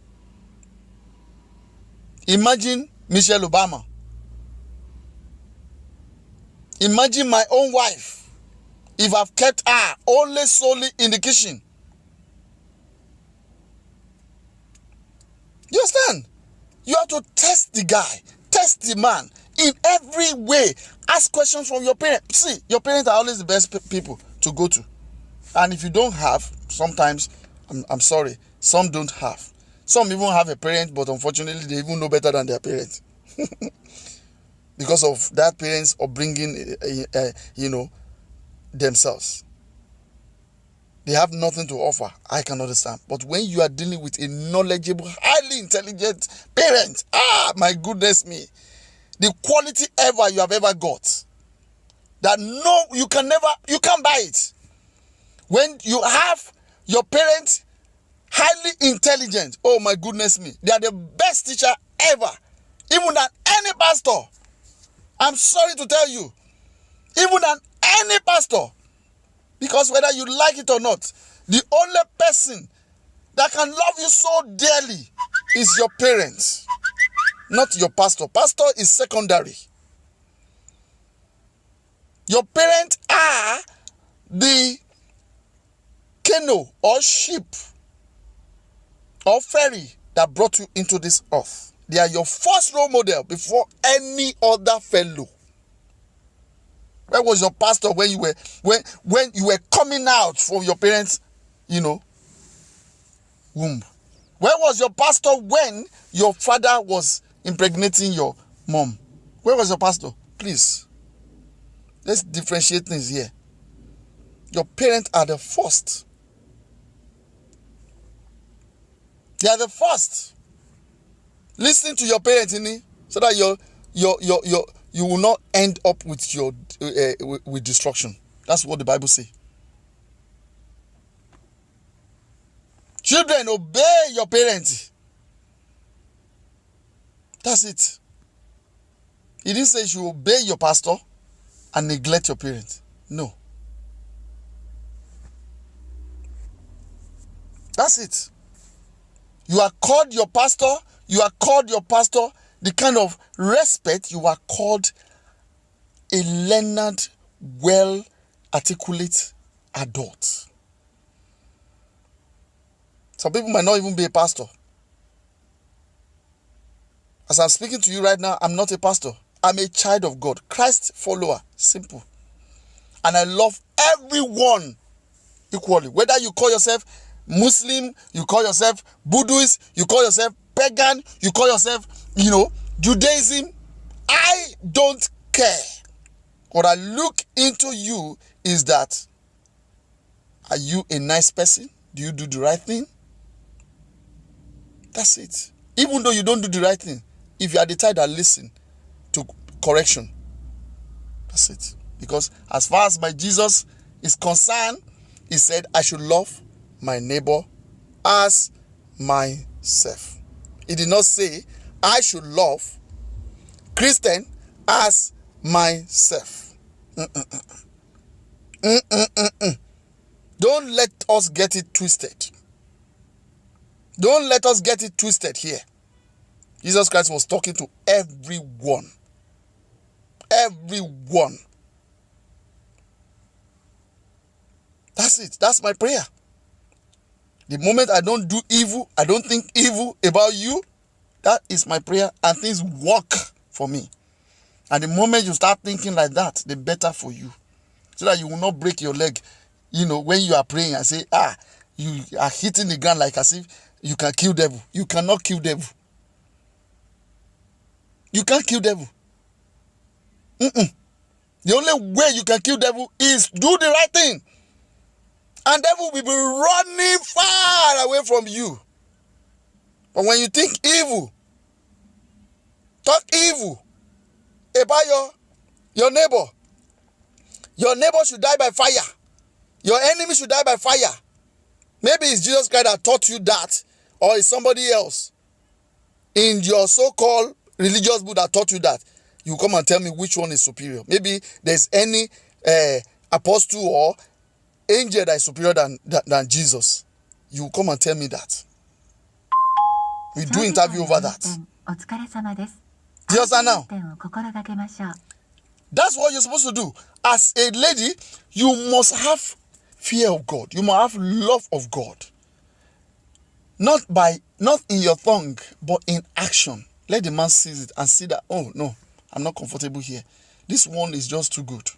Imagine Michelle Obama. Imagine my own wife, if I've kept her only solely in the kitchen. You understand? You have to test the guy, test the man in every way. Ask questions from your parents. See, your parents are always the best people to go to. And if you don't have, sometimes, I'm sorry, some don't have. Some even have a parent, but unfortunately, they even know better than their parents. Because of that parents upbringing, themselves. They have nothing to offer. I can understand. But when you are dealing with a knowledgeable, highly intelligent parent, my goodness me, the quality ever you have ever got, that you can't buy it. When you have your parents highly intelligent, oh my goodness me, they are the best teacher ever, even than any pastor. I'm sorry to tell you, even than any pastor, because whether you like it or not, the only person that can love you so dearly is your parents, not your pastor. Pastor is secondary. Your parents are the canoe or ship or ferry that brought you into this earth. They are your first role model before any other fellow. Where was your pastor when you were coming out from your parents, womb? Where was your pastor when your father was impregnating your mom? Where was your pastor? Please, let's differentiate things here. Your parents are the first. They are the first. Listen to your parents, so that you will not end up with with destruction. That's what the Bible says. Children, obey your parents. That's it. He didn't say you should obey your pastor and neglect your parents. No. That's it. You are called your pastor. You are called your pastor the kind of respect. You are called a learned, well-articulate adult. Some people might not even be a pastor. As I'm speaking to you right now, I'm not a pastor. I'm a child of God, Christ follower, simple. And I love everyone equally. Whether you call yourself Muslim, you call yourself Buddhist, you call yourself pagan, you call yourself, Judaism, I don't care. What I look into you is that, are you a nice person? Do you do the right thing? That's it. Even though you don't do the right thing, if you are the type that listen to correction, that's it. Because as far as my Jesus is concerned, he said I should love my neighbor as myself. He did not say I should love Christian as myself. Don't let us get it twisted. Don't let us get it twisted here. Jesus Christ was talking to everyone. Everyone. That's it. That's my prayer. The moment I don't do evil, I don't think evil about you, that is my prayer, and things work for me. And the moment you start thinking like that, the better for you. So that you will not break your leg, when you are praying and say, you are hitting the ground like as if you can kill devil. You cannot kill devil. You can't kill devil. The only way you can kill devil is do the right thing. And devil will be running far away from you. But when you think evil, talk evil about your neighbor should die by fire. Your enemy should die by fire. Maybe it's Jesus Christ that taught you that, or it's somebody else in your so-called religious book that taught you that. You come and tell me which one is superior. Maybe there's any apostle or angel that is superior than Jesus. You come and tell me that. We do interview over that. Do you understand now? That's what you're supposed to do. As a lady, you must have fear of God. You must have love of God. Not in your tongue, but in action. Let the man see it and see that, oh no, I'm not comfortable here. This one is just too good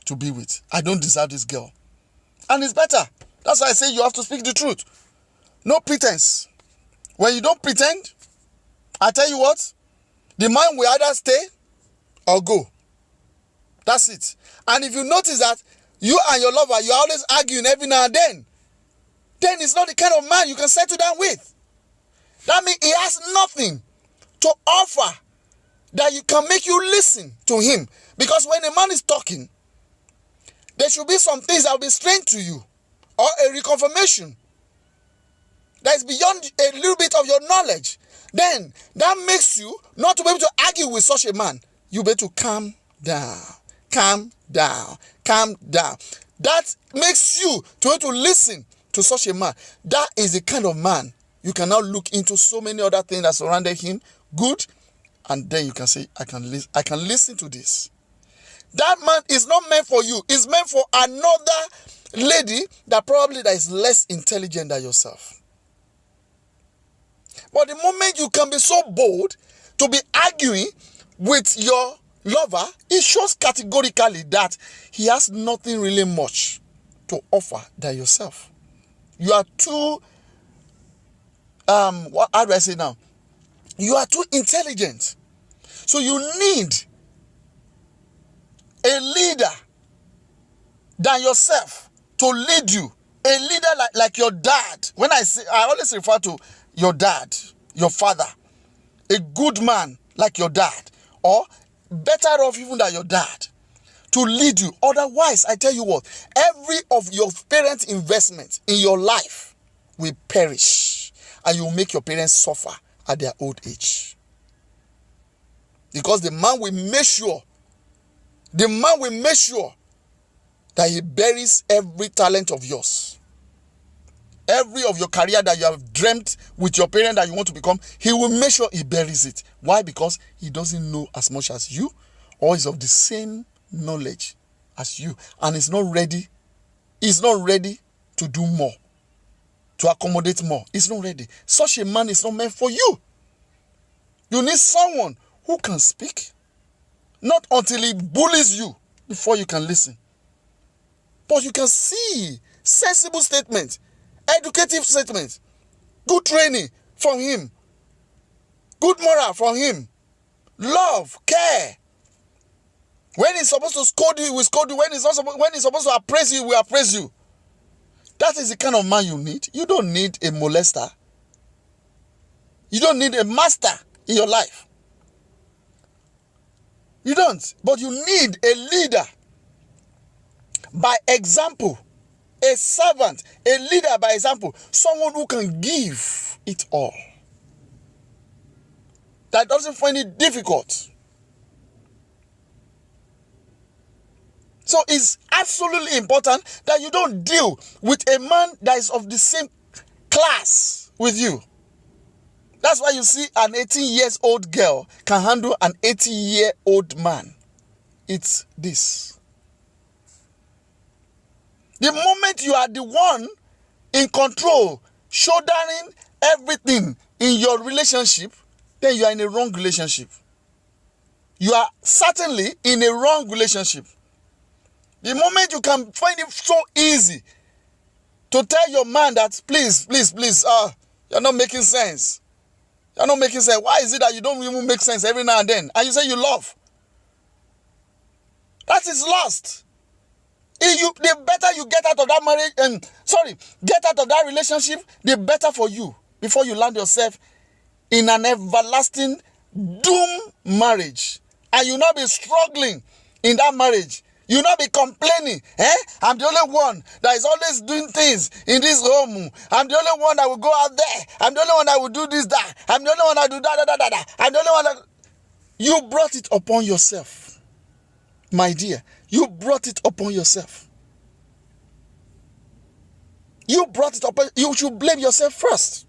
to be with. I don't deserve this girl. And it's better. That's why I say you have to speak the truth. No pretense. When you don't pretend, I tell you what, the man will either stay or go. That's it. And if you notice that you and your lover, you're always arguing every now and then it's not the kind of man you can settle down with. That means he has nothing to offer that you can make you listen to him. Because when a man is talking, there should be some things that will be strange to you, or a reconfirmation that is beyond a little bit of your knowledge. Then that makes you not to be able to argue with such a man. You better calm down. Calm down. Calm down. That makes you to be able to listen to such a man. That is the kind of man you can now look into so many other things that surrounded him. Good. And then you can say, I can listen to this. That man is not meant for you. It's meant for another lady that is less intelligent than yourself. But the moment you can be so bold to be arguing with your lover, it shows categorically that he has nothing really much to offer than yourself. You are too, how do I say now? You are too intelligent. So you need a leader than yourself to lead you. A leader like your dad. When I always refer to your dad, your father. A good man like your dad. Or better off even than your dad. To lead you. Otherwise, I tell you what, every of your parents' investment in your life will perish. And you will make your parents suffer at their old age. Because the man will make sure that he buries every talent of yours. Every of your career that you have dreamt with your parent that you want to become, he will make sure he buries it. Why? Because he doesn't know as much as you, or is of the same knowledge as you, and is not ready to do more, to accommodate more. He's not ready. Such a man is not meant for you. You need someone who can speak. Not until he bullies you before you can listen. But you can see sensible statements, educative statements, good training from him, good moral from him, love, care. When he's supposed to scold you, he will scold you. When he's supposed to appraise you, he will appraise you. That is the kind of man you need. You don't need a molester. You don't need a master in your life. You don't. But you need a leader by example. A servant, a leader by example. Someone who can give it all. That doesn't find it difficult. So it's absolutely important that you don't deal with a man that is of the same class with you. That's why you see an 18-year-old girl can handle an 80-year-old man. It's this. The moment you are the one in control, shouldering everything in your relationship, then you are in a wrong relationship. You are certainly in a wrong relationship. The moment you can find it so easy to tell your man that please, you're not making sense. You're not making sense. Why is it that you don't even make sense every now and then? And you say you love. That is lost. The better you get out of that marriage, get out of that relationship, the better for you. Before you land yourself in an everlasting doom marriage. And you not be struggling in that marriage. You not be complaining, I'm the only one that is always doing things in this home. I'm the only one that will go out there. I'm the only one that will do this, that. I'm the only one that will do that. I'm the only one that... You brought it upon yourself. My dear, you brought it upon yourself. You brought it upon... You should blame yourself first.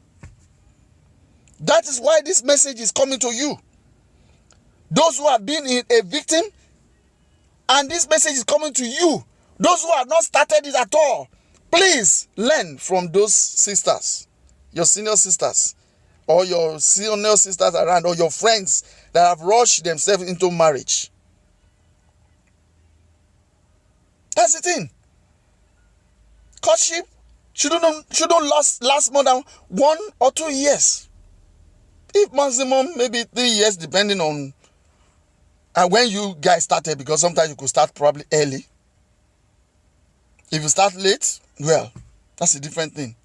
That is why this message is coming to you. Those who have been a victim, and this message is coming to you. Those who have not started it at all, please learn from those sisters, your senior sisters, or your senior sisters around, or your friends that have rushed themselves into marriage. That's the thing. Courtship shouldn't last more than 1 or 2 years. If maximum, maybe 3 years, depending on when you guys started, because sometimes you could start probably early. If you start late, well, that's a different thing.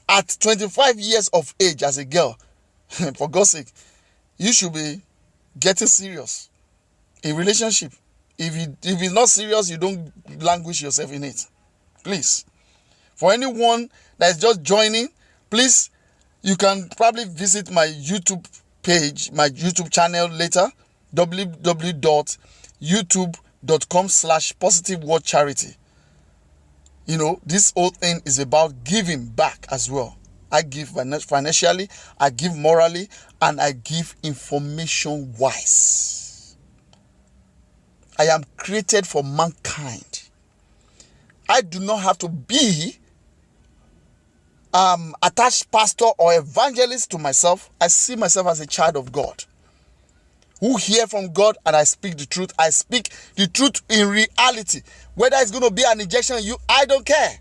At 25 years of age as a girl, for God's sake, you should be getting serious in relationship. If it's not serious, you don't languish yourself in it. Please. For anyone that is just joining, please, you can probably visit my YouTube page, my YouTube channel later, www.youtube.com/positivewordcharity. You know, this whole thing is about giving back as well. I give financially, I give morally, and I give information wise. I am created for mankind. I do not have to be attached pastor or evangelist to myself. I see myself as a child of God who hear from God, and I speak the truth. I speak the truth in reality. Whether it's going to be an injection in you, I don't care.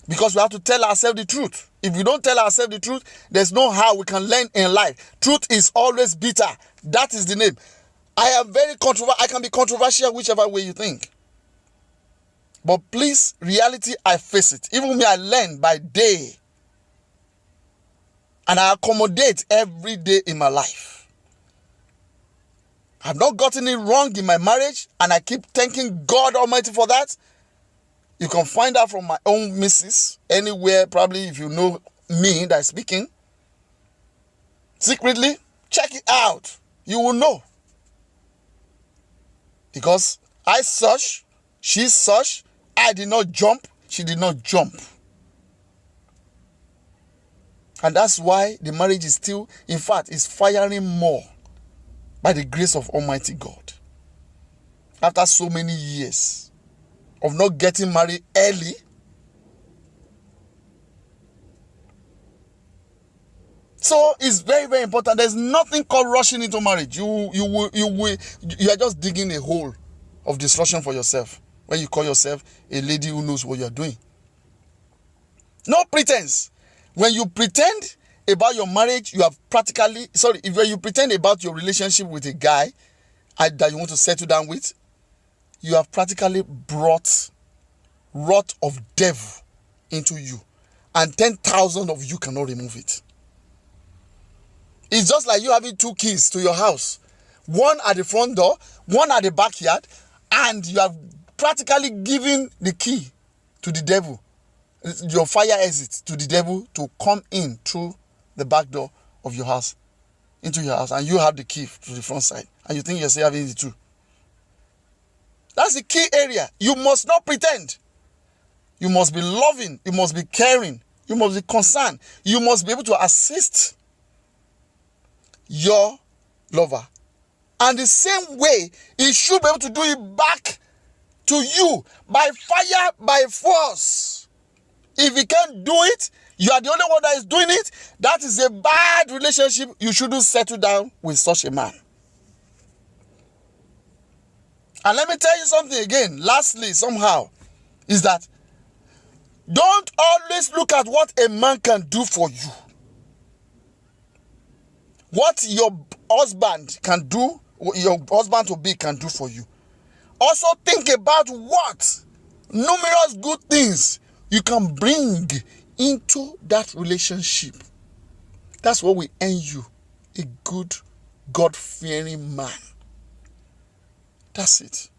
Because we have to tell ourselves the truth. If we don't tell ourselves the truth, there's no how we can learn in life. Truth is always bitter. That is the name. I am very controversial. I can be controversial whichever way you think. But please, reality, I face it. Even me, I learn by day. And I accommodate every day in my life. I've not gotten it wrong in my marriage, and I keep thanking God Almighty for that. You can find out from my own missus anywhere, probably if you know me that is speaking. Secretly, check it out. You will know. Because I search, she searched, I did not jump, she did not jump. And that's why the marriage is still, in fact, is firing more by the grace of Almighty God. After so many years of not getting married early, So it's very, very important. There's nothing called rushing into marriage. You are just digging a hole of destruction for yourself when you call yourself a lady who knows what you're doing. No pretense. When you pretend about your marriage, you have practically, when you pretend about your relationship with a guy that you want to settle down with, you have practically brought wrath of devil into you, and 10,000 of you cannot remove it. It's just like you having two keys to your house, one at the front door, one at the backyard, and you have practically given the key to the devil, your fire exit to the devil to come in through the back door of your house, into your house, and you have the key to the front side, and you think you're still having the two. That's the key area. You must not pretend. You must be loving. You must be caring. You must be concerned. You must be able to assist your lover. And the same way, he should be able to do it back to you by fire, by force. If he can't do it, you are the only one that is doing it. That is a bad relationship. You shouldn't settle down with such a man. And let me tell you something again, lastly, somehow, is that don't always look at what a man can do for you. What your husband can do, your husband to be can do for you. Also think about what numerous good things you can bring into that relationship. That's what will earn you a good, God-fearing man. That's it.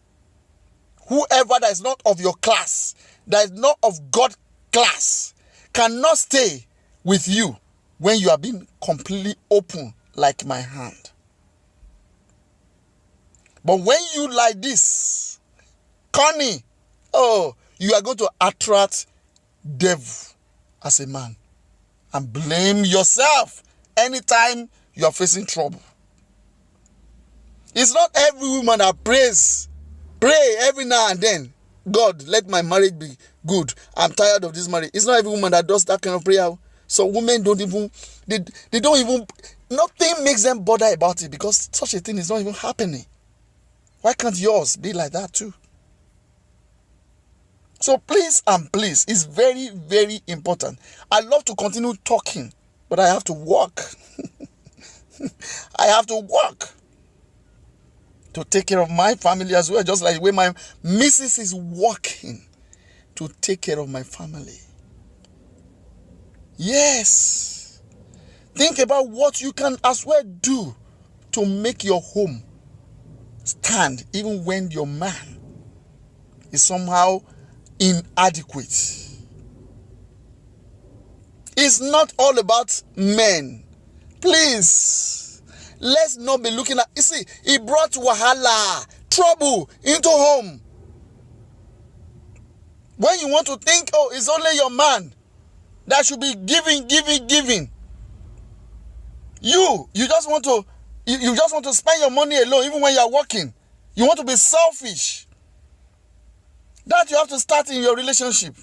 Whoever that is not of your class, that is not of God class, cannot stay with you when you are being completely open like my hand. But when you like this, Connie, you are going to attract devil as a man and blame yourself anytime you are facing trouble. It's not every woman that pray every now and then, God, let my marriage be good. I'm tired of this marriage. It's not every woman that does that kind of prayer. So women don't even, they don't even, nothing makes them bother about it because such a thing is not even happening. Why can't yours be like that too? So please and please, it's very, very important. I love to continue talking, but I have to work. I have to work to take care of my family as well, just like the way my missus is working to take care of my family. Yes. Think about what you can as well do to make your home stand even when your man is somehow inadequate. It's not all about men. Please, let's not be looking at, you see, it brought wahala, trouble into home. When you want to think, it's only your man that should be giving. You just want to, you just want to spend your money alone even when you are working. You want to be selfish. That you have to start in your relationship.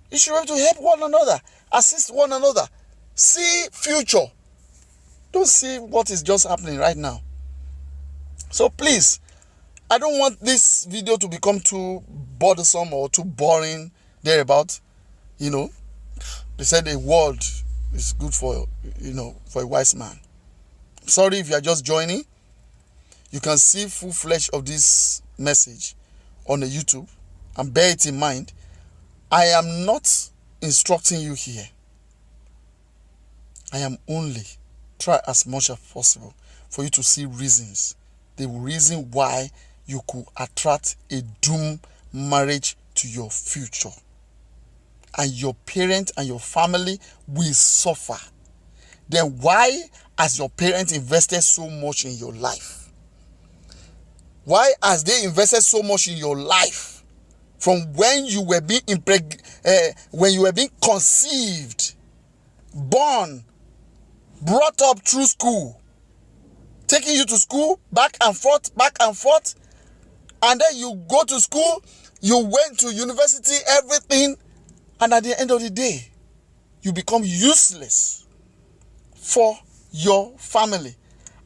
You should be able to help one another, assist one another, see future. Don't see what is just happening right now. So please, I don't want this video to become too bothersome or too boring thereabout. You know, they said a word is good for, for a wise man. Sorry if you are just joining. You can see full flesh of this message on the YouTube, and bear it in mind. I am not instructing you here. I am only try as much as possible for you to see reasons. The reason why you could attract a doomed marriage to your future. And your parent and your family will suffer. Then why has your parents invested so much in your life? Why has they invested so much in your life? From when you were being when you were being conceived, born, brought up through school, taking you to school, back and forth, and then you go to school, you went to university, everything, and at the end of the day, you become useless for your family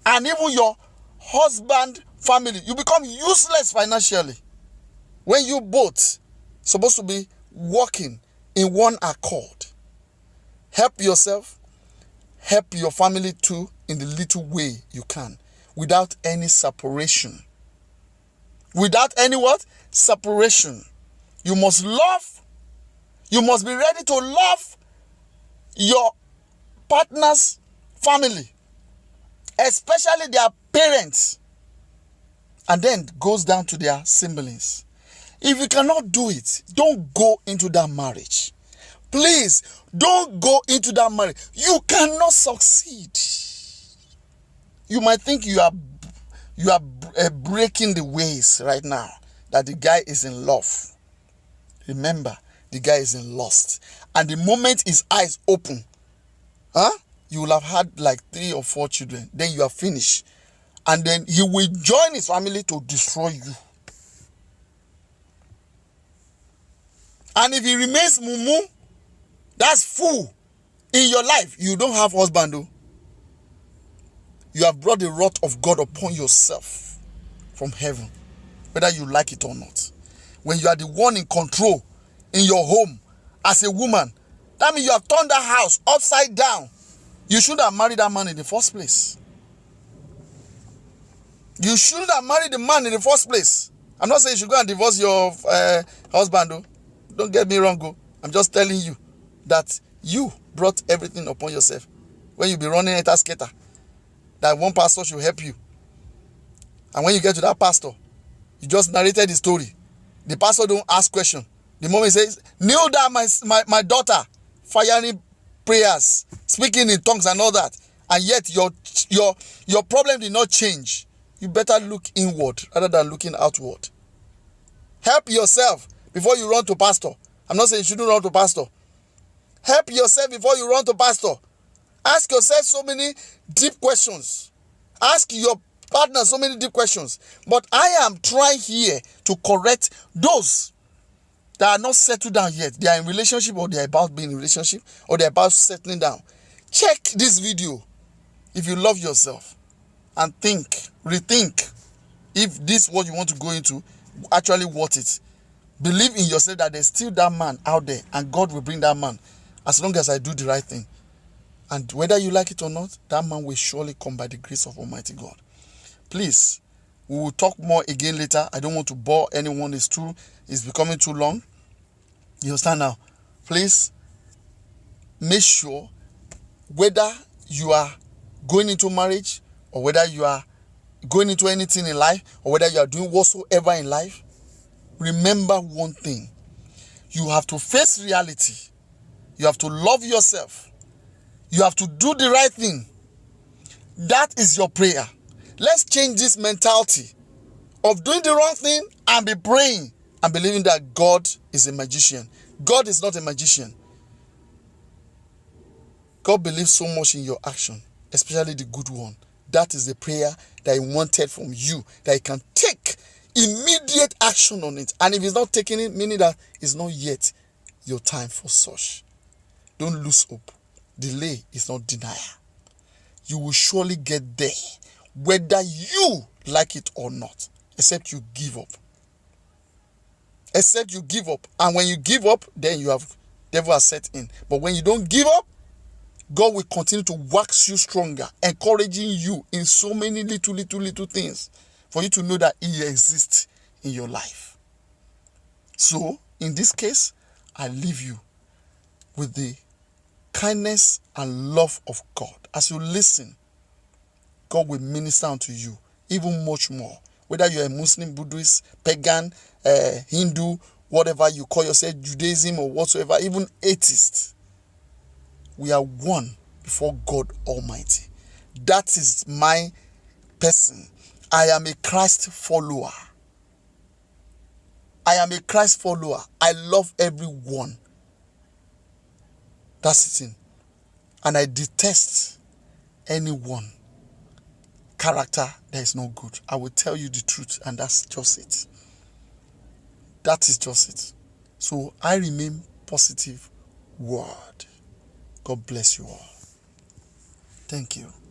and even your husband family. You become useless financially when you both supposed to be working in one accord. Help yourself, help your family too in the little way you can, without any separation. Without any what? Separation. You must love. You must be ready to love your partner's family, especially their parents, and then goes down to their siblings. If you cannot do it, don't go into that marriage. Please, don't go into that marriage. You cannot succeed. You might think you are breaking the ways right now, that the guy is in love. Remember, the guy is in lust. And the moment his eyes open, you will have had like 3 or 4 children. Then you are finished. And then he will join his family to destroy you. And if he remains mumu, that's fool in your life, you don't have husband though. You have brought the wrath of God upon yourself from heaven, whether you like it or not. When you are the one in control in your home as a woman, that means you have turned that house upside down. You shouldn't have married that man in the first place. You shouldn't have married the man in the first place. I'm not saying you should go and divorce your husband though. Don't get me wrong, go. I'm just telling you that you brought everything upon yourself. When you be running a skater, that one pastor should help you. And when you get to that pastor, you just narrated the story. The pastor don't ask question. The moment he says, kneel down, my daughter, firing prayers, speaking in tongues and all that, and yet your problem did not change. You better look inward rather than looking outward. Help yourself before you run to pastor. I'm not saying you shouldn't run to pastor. Help yourself before you run to pastor. Ask yourself so many deep questions. Ask your partner so many deep questions. But I am trying here to correct those that are not settled down yet. They are in relationship, or they are about being in relationship, or they are about settling down. Check this video if you love yourself and rethink if this what you want to go into actually worth it. Believe in yourself that there's still that man out there, and God will bring that man as long as I do the right thing. And whether you like it or not, that man will surely come by the grace of Almighty God. Please, we will talk more again later. I don't want to bore anyone. It's becoming too long. You understand now? Please, make sure whether you are going into marriage, or whether you are going into anything in life, or whether you are doing whatsoever in life, remember one thing. You have to face reality. You have to love yourself. You have to do the right thing. That is your prayer. Let's change this mentality of doing the wrong thing and be praying and believing that God is a magician. God is not a magician. God believes so much in your action, especially the good one. That is the prayer that He wanted from you, that He can take immediate action on it. And if He's not taking it, meaning that it's not yet your time for such. Don't lose hope. Delay is not denial. You will surely get there, whether you like it or not, except you give up. Except you give up. And when you give up, then you have devil has set in. But when you don't give up, God will continue to wax you stronger, encouraging you in so many little things for you to know that He exists in your life. So, in this case, I leave you with the kindness and love of God. As you listen, God will minister unto you even much more. Whether you're a Muslim, Buddhist, pagan, Hindu, whatever you call yourself, Judaism or whatsoever, even atheist, we are one before God Almighty. That is my person. I am a Christ follower. I am a Christ follower. I love everyone. That's it. And I detest anyone character that is not good. I will tell you the truth, and that's just it. That is just it. So I remain positive word. God bless you all. Thank you.